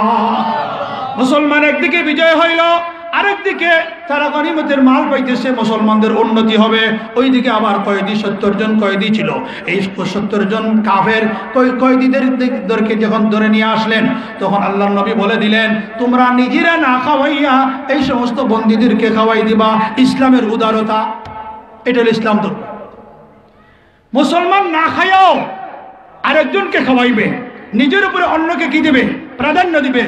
মুসলমান একদিকে বিজয় হইল, আরেকদিকে তারা গনিমতের মাল পাইতেছে, মুসলমানদের উন্নতি হবে। ওইদিকে আবার কয়েদি 70 জন কয়েদি ছিল। এই 70 জন কাফের কয়েদিদেরকে যখন ধরে নিয়ে আসলেন, তখন আল্লাহর নবী বলে দিলেন, তোমরা নিজেরা না খাওয়াইয়া এই সমস্ত বন্দীদেরকে খাওয়াই দিবা। ইসলামের উদারতা, এটা হল ইসলাম। তো মুসলমান না খাইয়াও আরেকজনকে খাওয়াইবে, নিজের উপরে অন্যকে কি দেবে? প্রাধান্য দিবে।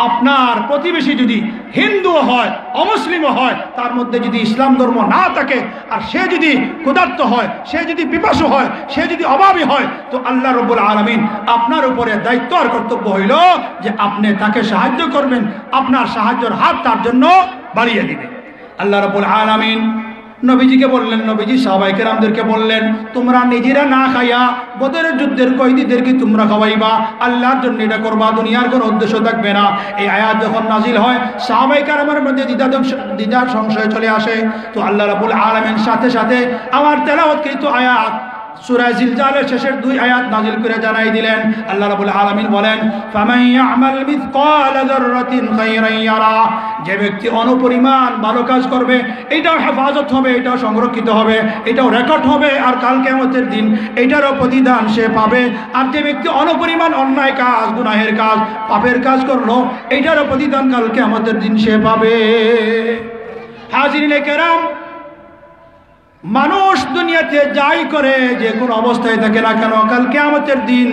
আপনার প্রতিবেশী যদি হিন্দু হয়, অমুসলিমও হয়, তার মধ্যে যদি ইসলাম ধর্ম না থাকে, আর সে যদি ক্ষুধার্ত হয়, সে যদি পিপাসু হয়, সে যদি অভাবী হয়, তো আল্লাহ রাব্বুল আলামিন আপনার উপরে দায়িত্ব আর কর্তব্য হইল যে আপনি তাকে সাহায্য করবেন, আপনার সাহায্যের হাত তার জন্য বাড়িয়ে দিবেন। আল্লাহ রাব্বুল আলামিন নবীজিকে বললেন, নবীজি সাহাবায়ে কেরামদেরকে বললেন, তোমরা নিজেরা না খাইয়া বদরের যুদ্ধের কয়েদিদেরকে তোমরা খাওয়াইবা, আল্লাহর জন্য এটা করবা, দুনিয়ার কোনো উদ্দেশ্য থাকবে না। এই আয়াত যখন নাজিল হয়, সাহাবায়ে কেরামের মধ্যে দ্বিধা সংশয় চলে আসে। তো আল্লাহ রাব্বুল আলামিন সাথে সাথে আমার তেলাওয়াতকৃত আয়াত সূরা জিলজালের শেষের 2 আয়াত নাজিল করে জানাই দিলেন। আল্লাহ রাব্বুল আলামিন বলেন, ফামান ইয়ামাল মিসকালা যাররাতিন খায়রান ইয়ারা, যে ব্যক্তি অনুপরিমাণ ভালো কাজ করবে, এটাও হেফাজত হবে, এটাও সংরক্ষিত হবে, এটাও রেকর্ড হবে, আর কাল কিয়ামতের দিন এটারও প্রতিদান সে পাবে। আর যে ব্যক্তি অনুপরিমাণ অন্যায় কাজ, গুনাহের কাজ, পাপের কাজ করলো, এটারও প্রতিদান কাল কিয়ামতের দিন সে পাবে। হাজিরিনে কেরাম, মানুষ দুনিয়াতে যাই করে, যে কোনো অবস্থায় থাকে না কেন, কাল কিয়ামতের দিন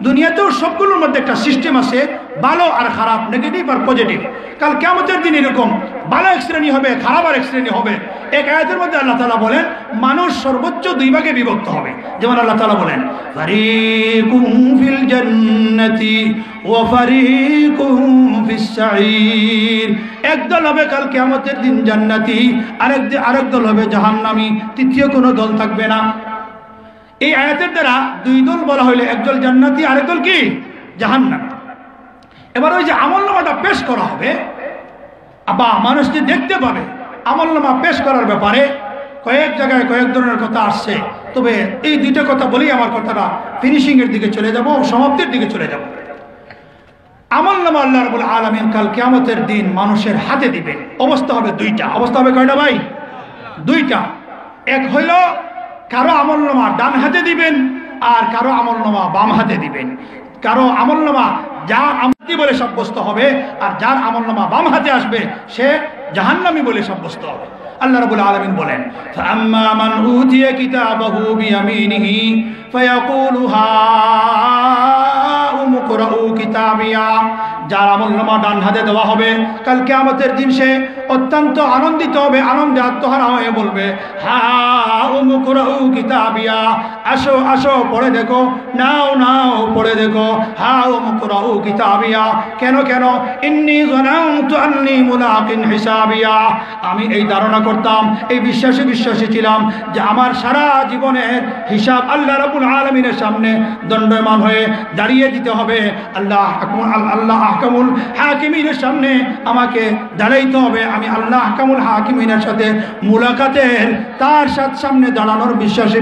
দুনিয়াতেও সবগুলোর মধ্যে একটা সিস্টেম আছে, ভালো আর খারাপ, নেগেটিভ আর পজিটিভ। কাল কিয়ামতের দিন এরকম ভালো এক শ্রেণী হবে, খারাপ আর এক শ্রেণী হবে। এক আয়াতের মধ্যে আল্লাহ তাআলা বলেন, মানুষ সর্বোচ্চ 2 ভাগে বিভক্ত হবে। যেমন আল্লাহ তাআলা বলেন, ফারিকুম ফিল জান্নাতি ওয়া ফারিকুম ফিস সাঈর। একদল হবে কাল কিয়ামতের দিন জান্নাতি, আরেক দল হবে জাহান্নামী, তৃতীয় কোনো দল থাকবে না। এই আয়াতের দ্বারা 2 দল বলা হইলে, একদল জান্নাতি, আরেক দল কি? জাহান্নামী। এবার ওই যে আমলনামাটা পেশ করা হবে, বা মানুষ যে দেখতে পাবে, আমলনামা পেশ করার ব্যাপারে কয়েক জায়গায় কয়েক ধরনের কথা আসছে। তবে এই 2টা কথা বলেই আমার কথাটা ফিনিশিংয়ের দিকে চলে যাব, সমাপ্তির দিকে চলে যাব। আমলনামা আল্লাহ রাব্বুল আলামিন কাল কিয়ামতের দিন মানুষের হাতে দিবে। অবস্থা হবে 2টা। অবস্থা হবে কয়টা ভাই? 2টা। এক হইল কারো আমলনামা ডান হাতে দিবেন, আর কারো আমলনামা বাম হাতে দিবেন। কারো আমলনামা যার আমলি বলে সাব্যস্ত হবে, আর যার আমলনামা বাম হাতে আসবে সে জাহান্নামী বলে সাব্যস্ত হবে। আল্লাহ রাব্বুল আলামিন বলেন, ফাআম্মা মান উতিয়া কিতাবাহু বিয়ামিনিহি ফায়াকুলু হাউম ইকরাউ কিতাবিয়া। যার আমলনামা ডান হাতে দেওয়া হবে, কাল কিয়ামতের দিন সে অত্যন্ত আনন্দিত হবে, আনন্দে আত্মহারা হয়ে বলবে, হা উমুকরাউ কিতাবিয়া, আসো আসো পড়ে দেখো, নাও নাও পড়ে দেখো, হা উমুকরাউ কিতাবিয়া। কেন কেন? ইন্নী যানানতু আন্নী মুলাকিন হিসাবিয়া, আমি এই ধারণা করতাম, এই বিশ্বাসী ছিলাম যে আমার সারা জীবনের হিসাব আল্লাহ রাব্বুল আলামিনের সামনে দণ্ডায়মান হয়ে দাঁড়িয়ে দিতে হবে। আল্লাহ আহকামুল হাকিমিনের সামনে আমাকে দাঁড়াইতে হবে। আমি আল্লাহ আহকামুল হাকিমিনের সাথে মুলাকাতের তার সামনে দাঁড়ানোর বিশ্বাসী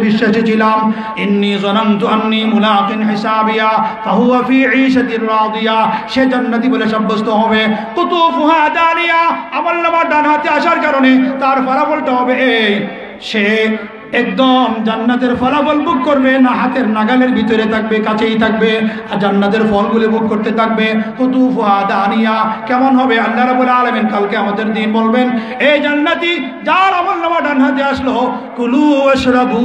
ছিলাম। ইন্নী যানানতু আন্নী মুলাকিন হিসাবিয়া ফাহুয়া ফি ঈশাতির রাদিয়া, সে জান্নাতি বলে সাব্যস্ত হবে। কুতুফুহা দানিয়া, আমলনামা ডান হাতে আসার কারণে তার ফলাফলটা হবে এই, সে একদম জান্নাতের ফলাফল ভোগ করবে না, হাতের নাগালের ভিতরে থাকবে, কাছেই থাকবে, আর জান্নাতের ফলগুলি ভোগ করতে থাকবে। কুতুফুহা দানিয়া, কেমন হবে? আল্লাহ রাব্বুল আলামিন কালকে আমাদের দিন বলবেন, এই জান্নাতি যার আমলনামা ডান হাতে আসলো, কুলু ওয়াশরাবু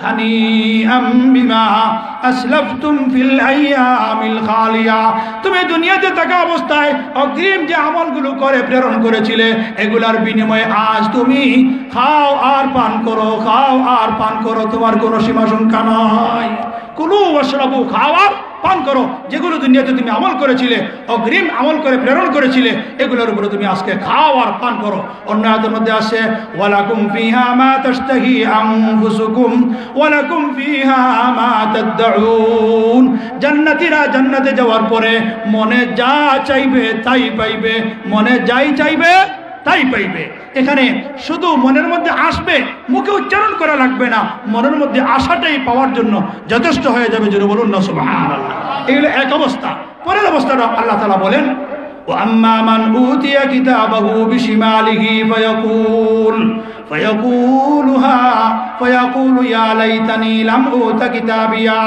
হানিআম বিমা আসলাফতুম ফিল আইয়ামিল খালিয়া, তুমি দুনিয়াতে থাকা অবস্থায় অগ্রিম যে আমলগুলো করে প্রেরণ করেছিলে, এগুলার বিনিময়ে আজ তুমি খাও আর পান করো, খাও আর পান করো, তোমার কোনো সীমা সংখ্যা নয়। কুলু ওয়াশরাবু, খাও আর পান করো, যেগুলো দুনিয়াতে তুমি আমল করেছিলে, অগ্রিম আমল করে প্রেরণ করেছিলে, এগুলোর উপরে তুমি আজকে খাও আর পান করো। অন্য আয়াতের মধ্যে আছে, ওয়ালাকুম ফিহা মা তাশতাহি আনফুসুকুম ওয়ালাকুম ফিহা মা তাদউন, জান্নাতীরা জান্নাতে যাওয়ার পরে মনে যা চাইবে তাই পাইবে, মনে যাই চাইবে তাই পাইবে। এখানে শুধু মনের মধ্যে আসবে, মুখে উচ্চারণ করা লাগবে না, মনের মধ্যে আশাটাই পাওয়ার জন্য যথেষ্ট হয়ে যাবে। জোরে বলুন না সুবহানাল্লাহ। এগুলো এক অবস্থা। পরের অবস্থাটা আল্লাহ তাআলা বলেন, وأما من أوتي كتابه بشماله فيقول يا ليتني لم أوت كتابيا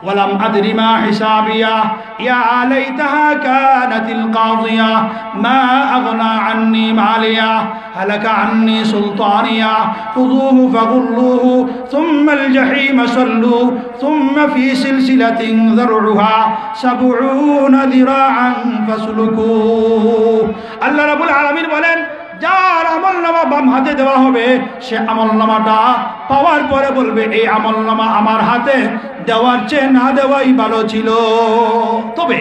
ولم أدر ما حسابيا يا ليتها كانت القاضية ما أغنى عني ماليا هلك عني سلطانيا خذوه فغلوه ثم الجحيم صلوه ثم في سلسلة ذرعها 70 ذراعا فاسلكوه। আল্লাহ রাব্বুল আলামিন বলেন, যার আমলনামা বাম হাতে দেওয়া হবে, সে আমলনামাটা পাওয়ার পরে বলবে, এই আমলনামা আমার হাতে দেওয়ার চেয়ে না দেওয়াই ভালো ছিল। তবে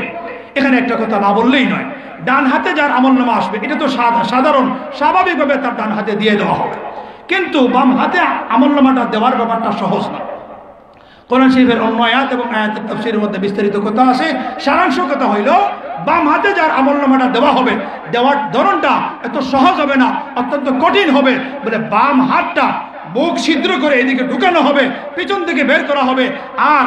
এখানে একটা কথা না বললেই নয়, ডান হাতে যার আমলনামা আসবে, এটা তো সাধারণ স্বাভাবিকভাবে তার ডান হাতে দিয়ে দেওয়া হবে, কিন্তু বাম হাতে আমলনামাটা দেওয়ার ব্যাপারটা সহজ না। কোরআন শরীফের অন্য আয়াত এবং আয়াতের তাফসীরের মধ্যে বিস্তারিত কথা আছে। সারাংশ কথা হইল, বাম হাতে যার আমলনামাটা দেওয়া হবে, দেওয়ার ধরনটা এত সহজ হবে না, অত্যন্ত কঠিন হবে। বলে বাম হাতটা মুখ ছিদ্র করে এদিকে ঢুকানো হবে, পিছন থেকে বের করা হবে, আর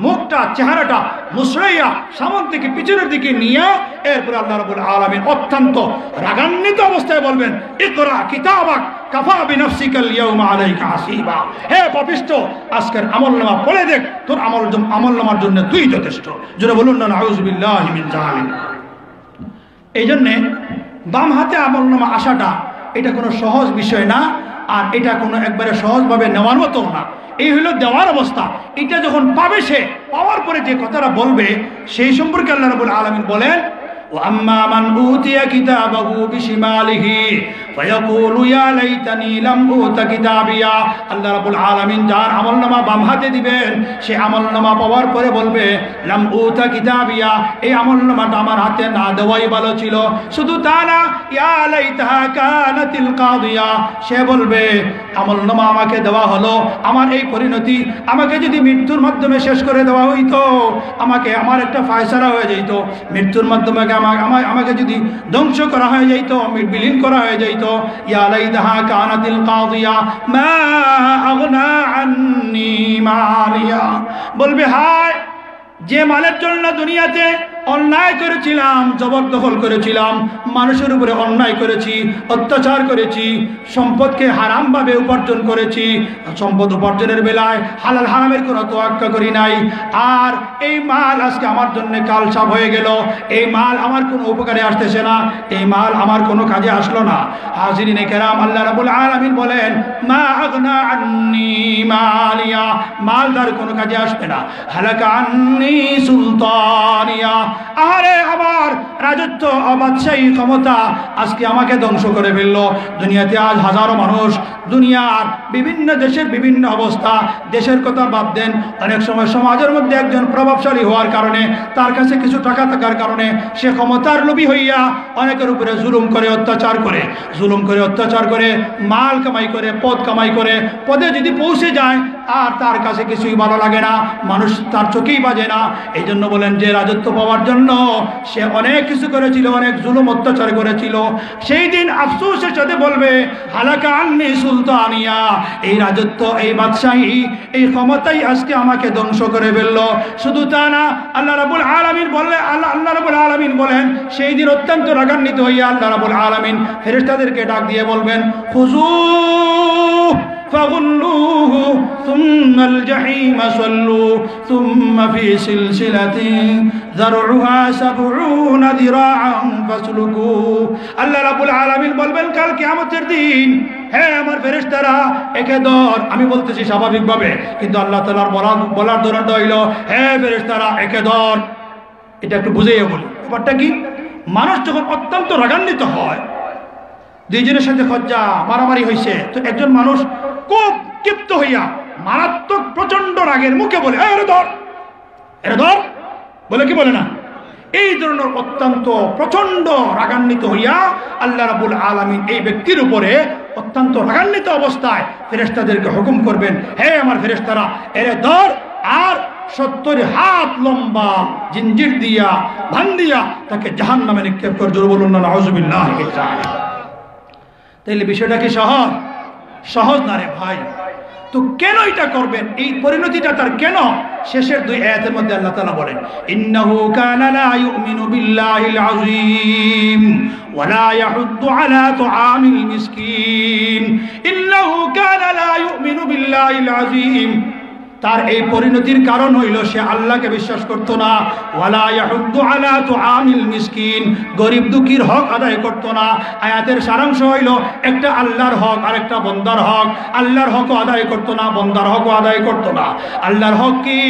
মুখটা চেহারাটা মুসরাইয়া সামন থেকে পিছনের দিকে নিয়ে এরপরে আল্লাহ রাব্বুল আলামিন অত্যন্ত রাগান্বিত অবস্থায় বলবেন, ইকরা কিতাবাক কাফা বিনাফসিকাল ইয়াউমা আলাইকা হাসিবা, হে পাপিষ্ঠ, আজকের আমলনামা পড়ে দেখ, তোর আমলনামার জন্য তুই যথেষ্ট। জোরে বলুন না নাউযুবিল্লাহি মিন যালিক। এই জন্যে বাম হাতে আমলনামা আসাটা এটা কোনো সহজ বিষয় না, আর এটা কোনো একবারে সহজভাবে নেওয়ার মতো না। এই হলো দেওয়ার অবস্থা। এটা যখন পাবে, সে পাওয়ার পরে যে কথাটা বলবে, সেই সম্পর্কে আল্লাহ রাব্বুল আলামিন বলেন, وأما من أوتي كتابه بشماله فيقول يا ليتني لم أوت كتابيا, আল্লাহ রাব্বুল আলামিন যার আমলনামা বাম হাতে দিবেন, সে আমলনামা পাওয়ার পরে বলবে, লাম উতা কিতাবিয়া, এই আমলনামাটা আমার হাতে না দেওয়াই ভালো ছিল। শুধু তা না, ইয়া লাইতাহা কানাতিল কাদিয়া, সে বলবে, আমলনামা আমাকে দেওয়া হলো, আমার এই পরিণতি আমাকে যদি মৃত্যুর মাধ্যমে শেষ করে দেওয়া হইতো, আমাকে আমার একটা ফায়সালা হয়ে যেত, মৃত্যুর মাধ্যমে আমাকে যদি ধ্বংস করা হয়ে যাইত, বিলীন করা হয়ে যাইত। ইয়া লাইতাহা কানাতিল কাদিয়া মা আগনা আন্নি মালিয়া, বলবে, হায়, যে মালের জন্য দুনিয়াতে অন্যায় করেছিলাম, জবরদখল করেছিলাম, মানুষের উপরে অন্যায় করেছি, অত্যাচার করেছি, সম্পদকে হারামভাবে উপার্জন করেছি, সম্পদ উপার্জনের বেলায় হালাল হারামের কোনো তোয়াক্কা করি নাই, আর এই মাল আজকে আমার জন্য কালসাপ হয়ে গেল, এই মাল আমার কোনো উপকারে আসতেছে না, এই মাল আমার কোনো কাজে আসলো না। হাজিরিনে কেরাম, আল্লাহ রাব্বুল আলামিন বলেন, মা আগনা আন্নি মালিয়া, মাল তার কোনো কাজে আসবে না। হালাকা আন্নি সুলতানিয়া, আহারে আমার রাজত্ব বাদশাহী ক্ষমতা আজকে আমাকে ধ্বংস করে ফেললো। দুনিয়াতে আজ হাজারো মানুষ, দুনিয়ার বিভিন্ন দেশের বিভিন্ন অবস্থা, দেশের কথা বাদ দেন, অনেক সময় সমাজের মধ্যে একজন প্রভাবশালী হওয়ার কারণে, তার কাছে কিছু টাকা থাকার কারণে সে ক্ষমতার লোভী হইয়া অনেকের উপরে জুলুম করে, অত্যাচার করে, অত্যাচার করে, মাল কামাই করে, পদ কামাই করে, পদে যদি পৌঁছে যায় আর তার কাছে কিছুই ভালো লাগে না, মানুষ তার চোখেই বাজে না। এই জন্য বলেন যে রাজত্ব পাওয়ার জন্য সে অনেক কিছু করেছিল, অনেক জুলুম অত্যাচার করেছিল। সেই দিন আফসোসের সাথে বলবে হালাকা আন্নি সুলতানিয়া, এই রাজত্ব, এই বাদশাহী, এই ক্ষমতাই আজকে আমাকে ধ্বংস করে ফেললো। শুধু তা না, আল্লাহ রাব্বুল আলামিন বললেন, আল্লাহ রাব্বুল আলামিন বলেন সেই দিন অত্যন্ত রাগান্বিত হইয়া আল্লাহ রাব্বুল আলামিন ফেরেশতাদেরকে ডাক দিয়ে বলবেন খুযু فغلوه ثم الجحيم صلوا ثم في سلسلة ذرعها 70 ذراعا فاسلكوه। আল্লাহ রাব্বুল আলামিন বলবেন কাল কিয়ামতের দিন, হে আমার ফেরেশতারা একে ধর। আমি বলতেছি স্বাভাবিকভাবে, কিন্তু আল্লাহ তাআলার বলার ধরনটা হইল হে ফেরেশতারা একে ধর। এটা একটু বুঝাইয়া বলি। ব্যাপারটা কি, মানুষ যখন অত্যন্ত রাগান্বিত হয়, দুইজনের সাথে খজ্জা মারামারি হয়েছে, তো একজন মানুষ খুব ক্ষিপ্ত হইয়া মারাত্মক প্রচন্ড রাগের মুখে বলে এরে ধর, এরে ধর, বলে কি বলে না? এই ধরনের অত্যন্ত প্রচন্ড রাগান্বিত হইয়া আল্লাহ রাব্বুল আলামিন এই ব্যক্তির উপরে অত্যন্ত রাগান্বিত অবস্থায় ফেরেশতাদেরকে হুকুম করবেন, হে আমার ফেরেশতারা এরে ধর, আর 70 হাত লম্বা জিঞ্জির দিয়া বান দিয়া তাকে জাহান্নামে নিক্ষেপ কর। জোরে বলুন না নাউযুবিল্লাহ। তাইলে বিষয়টা কি সহজ? সহজ না রে ভাই। তো কেন এটা করবেন, এই পরিণতিটা তার কেন? শেষের 2 আয়াতের মধ্যে আল্লাহ তাআলা বলেন ইন্নাহু কানা লা ইউমিনু বিল্লাহিল আযীম ওয়া লা ইয়াহুদ্দু আলা তুআমিল মিসকিন। ইন্নাহু কানা লা ইউমিনু বিল্লাহিল আযীম, তার এই পরিণতির কারণ হইল সে আল্লাহকে বিশ্বাস করত না। ওয়ালা ইয়াহুদ্দু আলা তুআমিল মিসকিন, গরিব দুঃখীর হক আদায় করত না। আয়াতের সারাংশ হইল একটা আল্লাহর হক আর একটা বান্দার হক। আল্লাহর হকও আদায় করত না, বান্দার হকও আদায় করত না। আল্লাহর হক কি?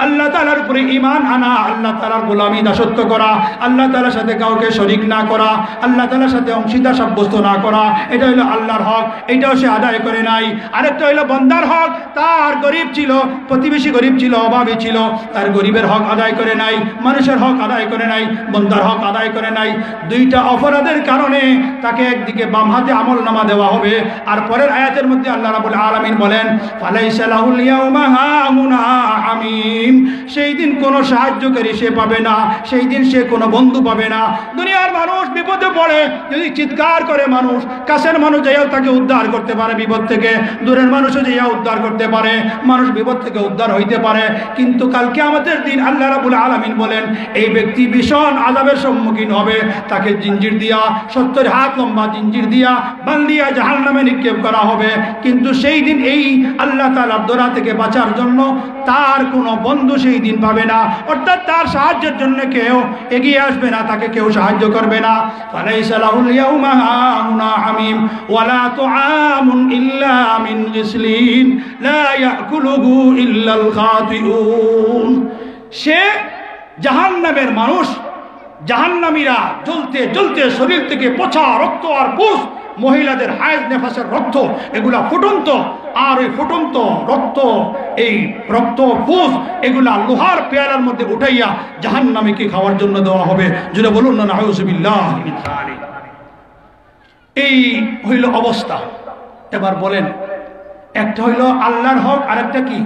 আল্লাহ তাআলার উপরে ঈমান আনা, আল্লাহ তাআলার গোলামি দাসত্ব করা, আল্লাহ তাআলার সাথে কাউকে শরীক না করা, আল্লাহ তাআলার সাথে অংশীদার সাব্যস্ত না করা, এটা হইল আল্লাহর হক, এটাও সে আদায় করে নাই। আরেকটা হইল বান্দার হক, তার গরিব ছিল, প্রতিবেশী গরিব ছিল, অভাবী ছিল, তার গরিবের হক আদায় করে নাই, মানুষের হক আদায় করে নাই, বান্দার হক আদায় করে নাই। 2টা অপরাধের কারণে তাকে একদিকে বাম হাতে আমলনামা দেওয়া হবে। আর পরের আয়াতের মধ্যে আল্লাহ রাব্বুল আলামিন বলেন ফালাইসা লাহুল ইয়াউমা হাহুনা হামিম, সেই দিন কোনো সাহায্যকারী সে পাবে না, সেই দিন সে কোনো বন্ধু পাবে না। দুনিয়ার মানুষ বিপদে পড়ে যদি চিৎকার করে, মানুষ কাছের মানুষ যাইয়াও তাকে উদ্ধার করতে পারে বিপদ থেকে, দূরের মানুষও যাইয়া উদ্ধার করতে পারে, মানুষ বিপদ থেকে উদ্ধার হইতে পারে। কিন্তু কাল কিয়ামতের দিন আল্লাহ রাব্বুল আলামিন বলেন এই ব্যক্তি ভীষণ আযাবের সম্মুখীন হবে। তাকে জিঞ্জির দিয়া, 70 হাত লম্বা জিঞ্জির দিয়া বান্ধিয়া জাহান্নামে নিক্ষেপ করা হবে। কিন্তু সেই দিন এই আল্লাহ তাআলার দোরা থেকে বাঁচার জন্য তার কোনো বন্ধু সেই দিন পাবে না, অর্থাৎ তার সাহায্যের জন্য কেউ এগিয়ে আসবে না, তাকে কেউ সাহায্য করবে না। ফালাইসা লাহুল ইয়াউমা হাহুনা হামিম ওয়ালা তুআমুন ইল্লা মিন গিসলিন লা ইয়াকুলুহু ইল্লাল খাতিউন। সে জাহান্নামের মানুষ, জাহান্নামীরা জ্বলতে জ্বলতে শরীর থেকে পচা রক্ত আর পুষ, মহিলাদের হায়েজ নেফাসের রক্ত, এগুলা ফুটন্ত, আর ওই ফুটন্ত রক্ত, এই রক্ত পুষ এগুলা লোহার পেয়ালার মধ্যে উঠাইয়া জাহান্নামীকে খাওয়ার জন্য দেওয়া হবে। যেটা বলুন না নাউযুবিল্লাহ। এই হইল অবস্থা। এবার বলেন, একটা হইল আল্লাহর হক, আরেকটা কি?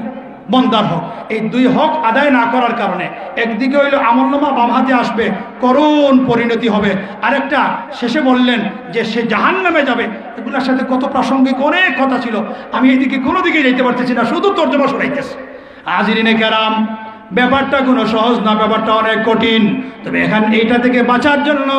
বান্দার হক। এই 2 হক আদায় না করার কারণে একদিকে হইল আমলনামা বাম হাতে আসবে, করুণ পরিণতি হবে। আরেকটা শেষে বললেন যে সে জাহান্নামে যাবে। এগুলোর সাথে কত প্রাসঙ্গিক অনেক কথা ছিল, আমি এইদিকে কোনো দিকে যেতে পারতেছি না, শুধু তর্জমা শোনাইতেছি। হাজিরিনে কেরাম, ব্যাপারটা কোনো সহজ না, ব্যাপারটা অনেক কঠিন। তবে এখানে এইটা থেকে বাঁচার জন্য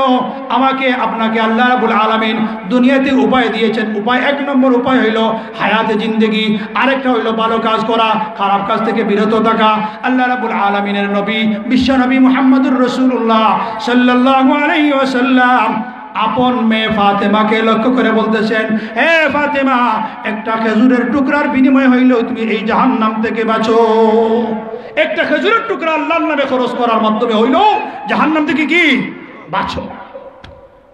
আমাকে আপনাকে আল্লাহ রাব্বুল আলামিন দুনিয়াতে উপায় দিয়েছেন। উপায় 1 নম্বর উপায় হইল হায়াতে জিন্দেগি, আরেকটা হইল ভালো কাজ করা, খারাপ কাজ থেকে বিরত থাকা। আল্লাহ রাব্বুল আলামিনের নবী বিশ্ব নবী মুহাম্মদুর রাসূলুল্লাহ সাল্লাল্লাহু আলাইহি ওয়াসাল্লাম আপন মেয়ে ফাতেমাকে লক্ষ্য করে বলতেছেন, হে ফাতেমা, একটা খেজুরের টুকরার বিনিময় হইলেও তুমি এই জাহান্নাম থেকে বাঁচো। একটা খেজুরের টুকরা আল্লাহর নামে খরচ করার মাধ্যমে হইল জাহান্নাম থেকে কি বাঁচো।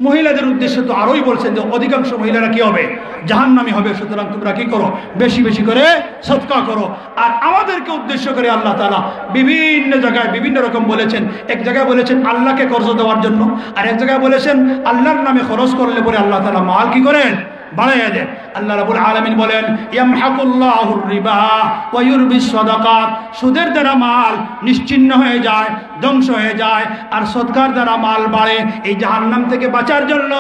মহিলাদের উদ্দেশ্যে তো আরোই বলছেন যে অধিকাংশ মহিলারা কি হবে, জাহান্নামী হবে। সুতরাং তোমরা কি করো, বেশি বেশি করে সদকা করো। আর আমাদেরকে উদ্দেশ্য করে আল্লাহ তাআলা বিভিন্ন জায়গায় বিভিন্ন রকম বলেছেন। এক জায়গায় বলেছেন আল্লাহকে কর্জ দেওয়ার জন্য, আর এক জায়গায় বলেছেন আল্লাহর নামে খরচ করলে পরে আল্লাহ তাআলা মাল কি করেন, বাড়াইয়া দেন। আল্লাহ রাব্বুল আলামিন বলেন ইয়ামহাকুল্লাহুর রিবা ওয়া ইউরবিস সাদাকাত, সুদের দ্বারা মাল নিশ্চিহ্ন হয়ে যায়, ধ্বংস হয়ে যায়, আর সদকার দ্বারা মাল বাড়ে। এই জাহান্নাম থেকে বাঁচার জন্য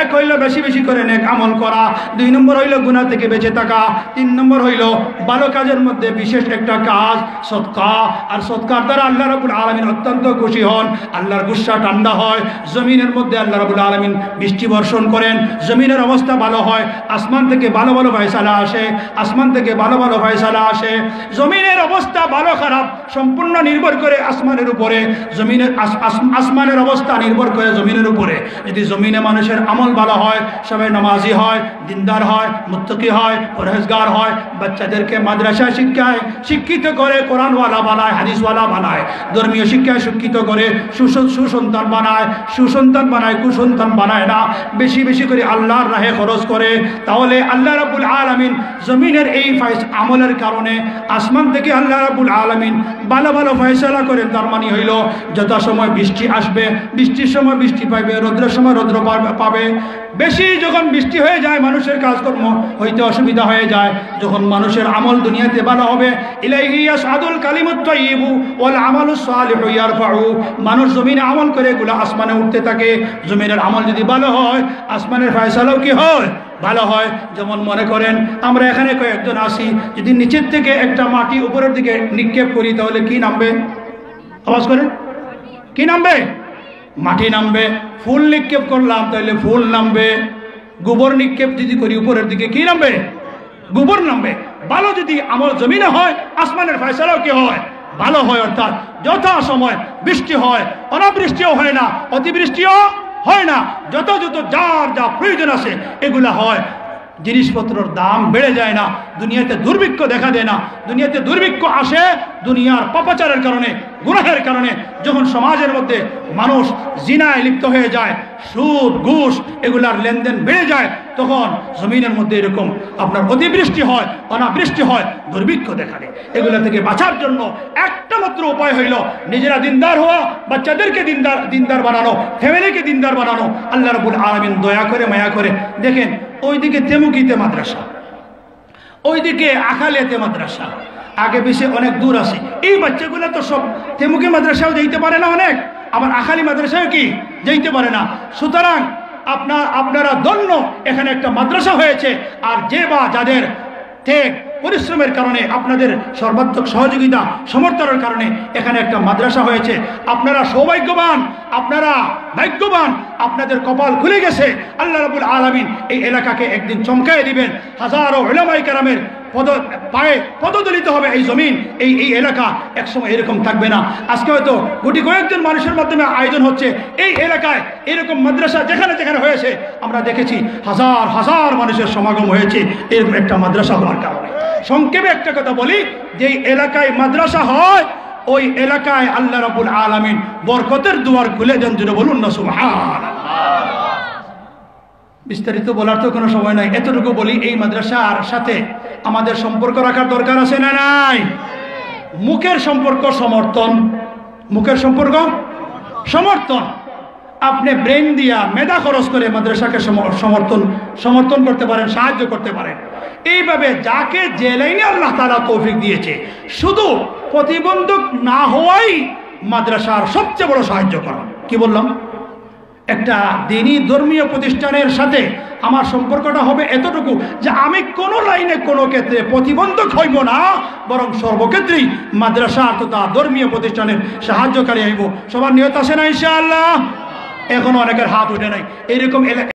এক হইল বেশি বেশি করে নেক আমল করা, 2 নম্বর হইল গুনাহ থেকে বেঁচে থাকা, 3 নম্বর হইল ভালো কাজের মধ্যে বিশেষ একটা কাজ সদকা। আর সদকার দ্বারা আল্লাহ রাব্বুল আলামিন অত্যন্ত খুশি হন, আল্লাহর গুসা ঠান্ডা হয়, জমিনের মধ্যে আল্লাহ রাব্বুল আলামিন বৃষ্টি বর্ষণ করেন, জমিনের অবস্থা ভালো হয়, আসমান থেকে ভালো ভালো ফয়সালা আসে, আসমান থেকে ভালো ভালো ফয়সালা আসে। জমিনের অবস্থা ভালো খারাপ সম্পূর্ণ নির্ভর করে আসমানের উপরে, জমিনের আসমানের অবস্থা নির্ভর করে জমিনের উপরে। যদি জমিনে মানুষের আমল ভালো হয়, সবাই নামাজি হয়, দিনদার হয়, মুত্তাকি হয়, পরহেজগার হয়, বাচ্চাদেরকে মাদ্রাসা শিক্ষায় শিক্ষিত করে, কোরআনওয়ালা বানায়, হাদিসওয়ালা বানায়, ধর্মীয় শিক্ষায় শিক্ষিত করে, সুসন্তান বানায়, সুসন্তান বানায়, কুসন্তান বানায় না, বেশি বেশি করে আল্লাহর রাহে খরচ করে, তাহলে আল্লাহ রাব্বুল আলামিন জমিনের এই আমলের কারণে আসমান থেকে আল্লাহ রাব্বুল আলামিন ভালো ভালো ফয়সালা করেন। তার মানে হইল যথা সময় বৃষ্টি আসবে, বৃষ্টির সময় বৃষ্টি পাইবে, রৌদ্রের সময় রৌদ্র পাবে। বেশি যখন বৃষ্টি হয়ে যায় মানুষের কাজকর্ম হইতে অসুবিধা হয়ে যায়, যখন মানুষের আমল দুনিয়াতে ভালো হবে, ইলাইহি ইয়াসআদুল কালিমুত তাইয়্যিবু ওয়াল আমালুস সালিহু ইয়ারফাউ, মানুষ জমিনে আমল করে এগুলো আসমানে উঠতে থাকে। জমিনের আমল যদি ভালো হয়, আসমানের ফয়সালাও কি হয়, ভালো হয়। যেমন মনে করেন আমরা এখানে কয়েকজন আসি, যদি নিচের থেকে একটা মাটি উপরের দিকে নিক্ষেপ করি তাহলে কি নামবে, আওয়াজ করেন, কি নামবে, মাটি নামবে। ফুল নিক্ষেপ করলাম তাহলে ফুল নামবে। গোবর নিক্ষেপ যদি করি উপরের দিকে কি নামবে, গোবর নামবে। ভালো যদি আমল জমিনে হয়, আসমানের ফয়সালাও কি হয়, ভালো হয়। অর্থাৎ যথা সময় বৃষ্টি হয়, অনাবৃষ্টিও হয় না, অতিবৃষ্টিও হয় না, যথাযথ যার যা প্রয়োজন আছে এগুলা হয়। জিনিসপত্রের দাম বেড়ে যায় না, দুনিয়াতে দুর্ভিক্ষ দেখা দেয় না। দুনিয়াতে দুর্ভিক্ষ আসে দুনিয়ার পাপাচারের কারণে, গুনাহের কারণে। যখন সমাজের মধ্যে মানুষ জিনায় লিপ্ত হয়ে যায়, সুদ ঘুষ এগুলার লেনদেন বেড়ে যায়, তখন জমিনের মধ্যে এরকম আপনার অতিবৃষ্টি হয়, অনাবৃষ্টি হয়, দুর্ভিক্ষ দেখা দেয়। এগুলা থেকে বাঁচার জন্য একটা মাত্র উপায় হইল নিজেরা দিনদার হওয়া, বাচ্চাদেরকে দিনদার বানানো, ফ্যামিলিকে দিনদার বানানো। আল্লাহ রাব্বুল আলামিন দয়া করে মায়া করে দেখেন, ওইদিকে তেমুকিতে মাদ্রাসা, ওইদিকে আখালিয়াতে মাদ্রাসা, আগে পিছিয়ে অনেক দূর আছে। এই বাচ্চাগুলো তো সব তেমুকি মাদ্রাসাও যেতে পারে না অনেক, আবার আখালি মাদ্রাসাও কি যেতে পারে না। সুতরাং আপনারা ধন্য, এখানে একটা মাদ্রাসা হয়েছে। আর যে বা যাদের ত্যাগ পরিশ্রমের কারণে, আপনাদের সর্বাত্মক সহযোগিতা সমর্থনের কারণে এখানে একটা মাদ্রাসা হয়েছে, আপনারা সৌভাগ্যবান, আপনারা ভাগ্যবান, আপনাদের কপাল খুলে গেছে। আল্লাহ রাব্বুল আলামিন এই এলাকাকে একদিন চমকায় দিবেন। হাজারো উলামায়ে কেরামের পায়ে পদদলিত হবে এই জমিন, এই এলাকা একসময় এরকম থাকবে না। আজকে হয়তো কোটি কয়েকজন মানুষের মাধ্যমে আয়োজন হচ্ছে এই এলাকায়, এরকম মাদ্রাসা যেখানে যেখানে হয়েছে আমরা দেখেছি হাজার হাজার মানুষের সমাগম হয়েছে এরকম একটা মাদ্রাসা হওয়ার কারণে। সংক্ষেপে একটা কথা বলি, যে এলাকায় মাদ্রাসা হয় ওই এলাকায় আল্লাহ রাব্বুল আলামিন বরকতের দুয়ার খুলে দেন। জুড়ে বলুন না সুবহানাল্লাহ। বিস্তারিত বলার তো কোনো সময় নাই, এতটুকু বলি, এই মাদ্রাসার সাথে আমাদের সম্পর্ক রাখার দরকার আছে না নাই? মুখের সম্পর্ক সমর্থন, মুখের সম্পর্ক সমর্থন। আপনি ব্রেন দিয়া মেধা খরচ করে মাদ্রাসাকে সমর্থন করতে পারেন, সাহায্য করতে পারেন। এইভাবে যাকে যে লাইনে আল্লাহ তাআলা তৌফিক দিয়েছে, শুধু প্রতিবন্ধক না হওয়াই মাদ্রাসার সবচেয়ে বড় সাহায্য করা। কি বললাম? একটা দ্বীনি ধর্মীয় প্রতিষ্ঠানের সাথে আমার সম্পর্কটা হবে এতটুকু যে আমি কোনো লাইনে কোনো ক্ষেত্রে প্রতিবন্ধক হইব না, বরং সর্বক্ষেত্রেই মাদ্রাসা তথা ধর্মীয় প্রতিষ্ঠানের সাহায্যকারী হইব। সবার নিয়ত আছে না ইনশাআল্লাহ? এখনো অনেকের হাত উঠে নাই। এরকম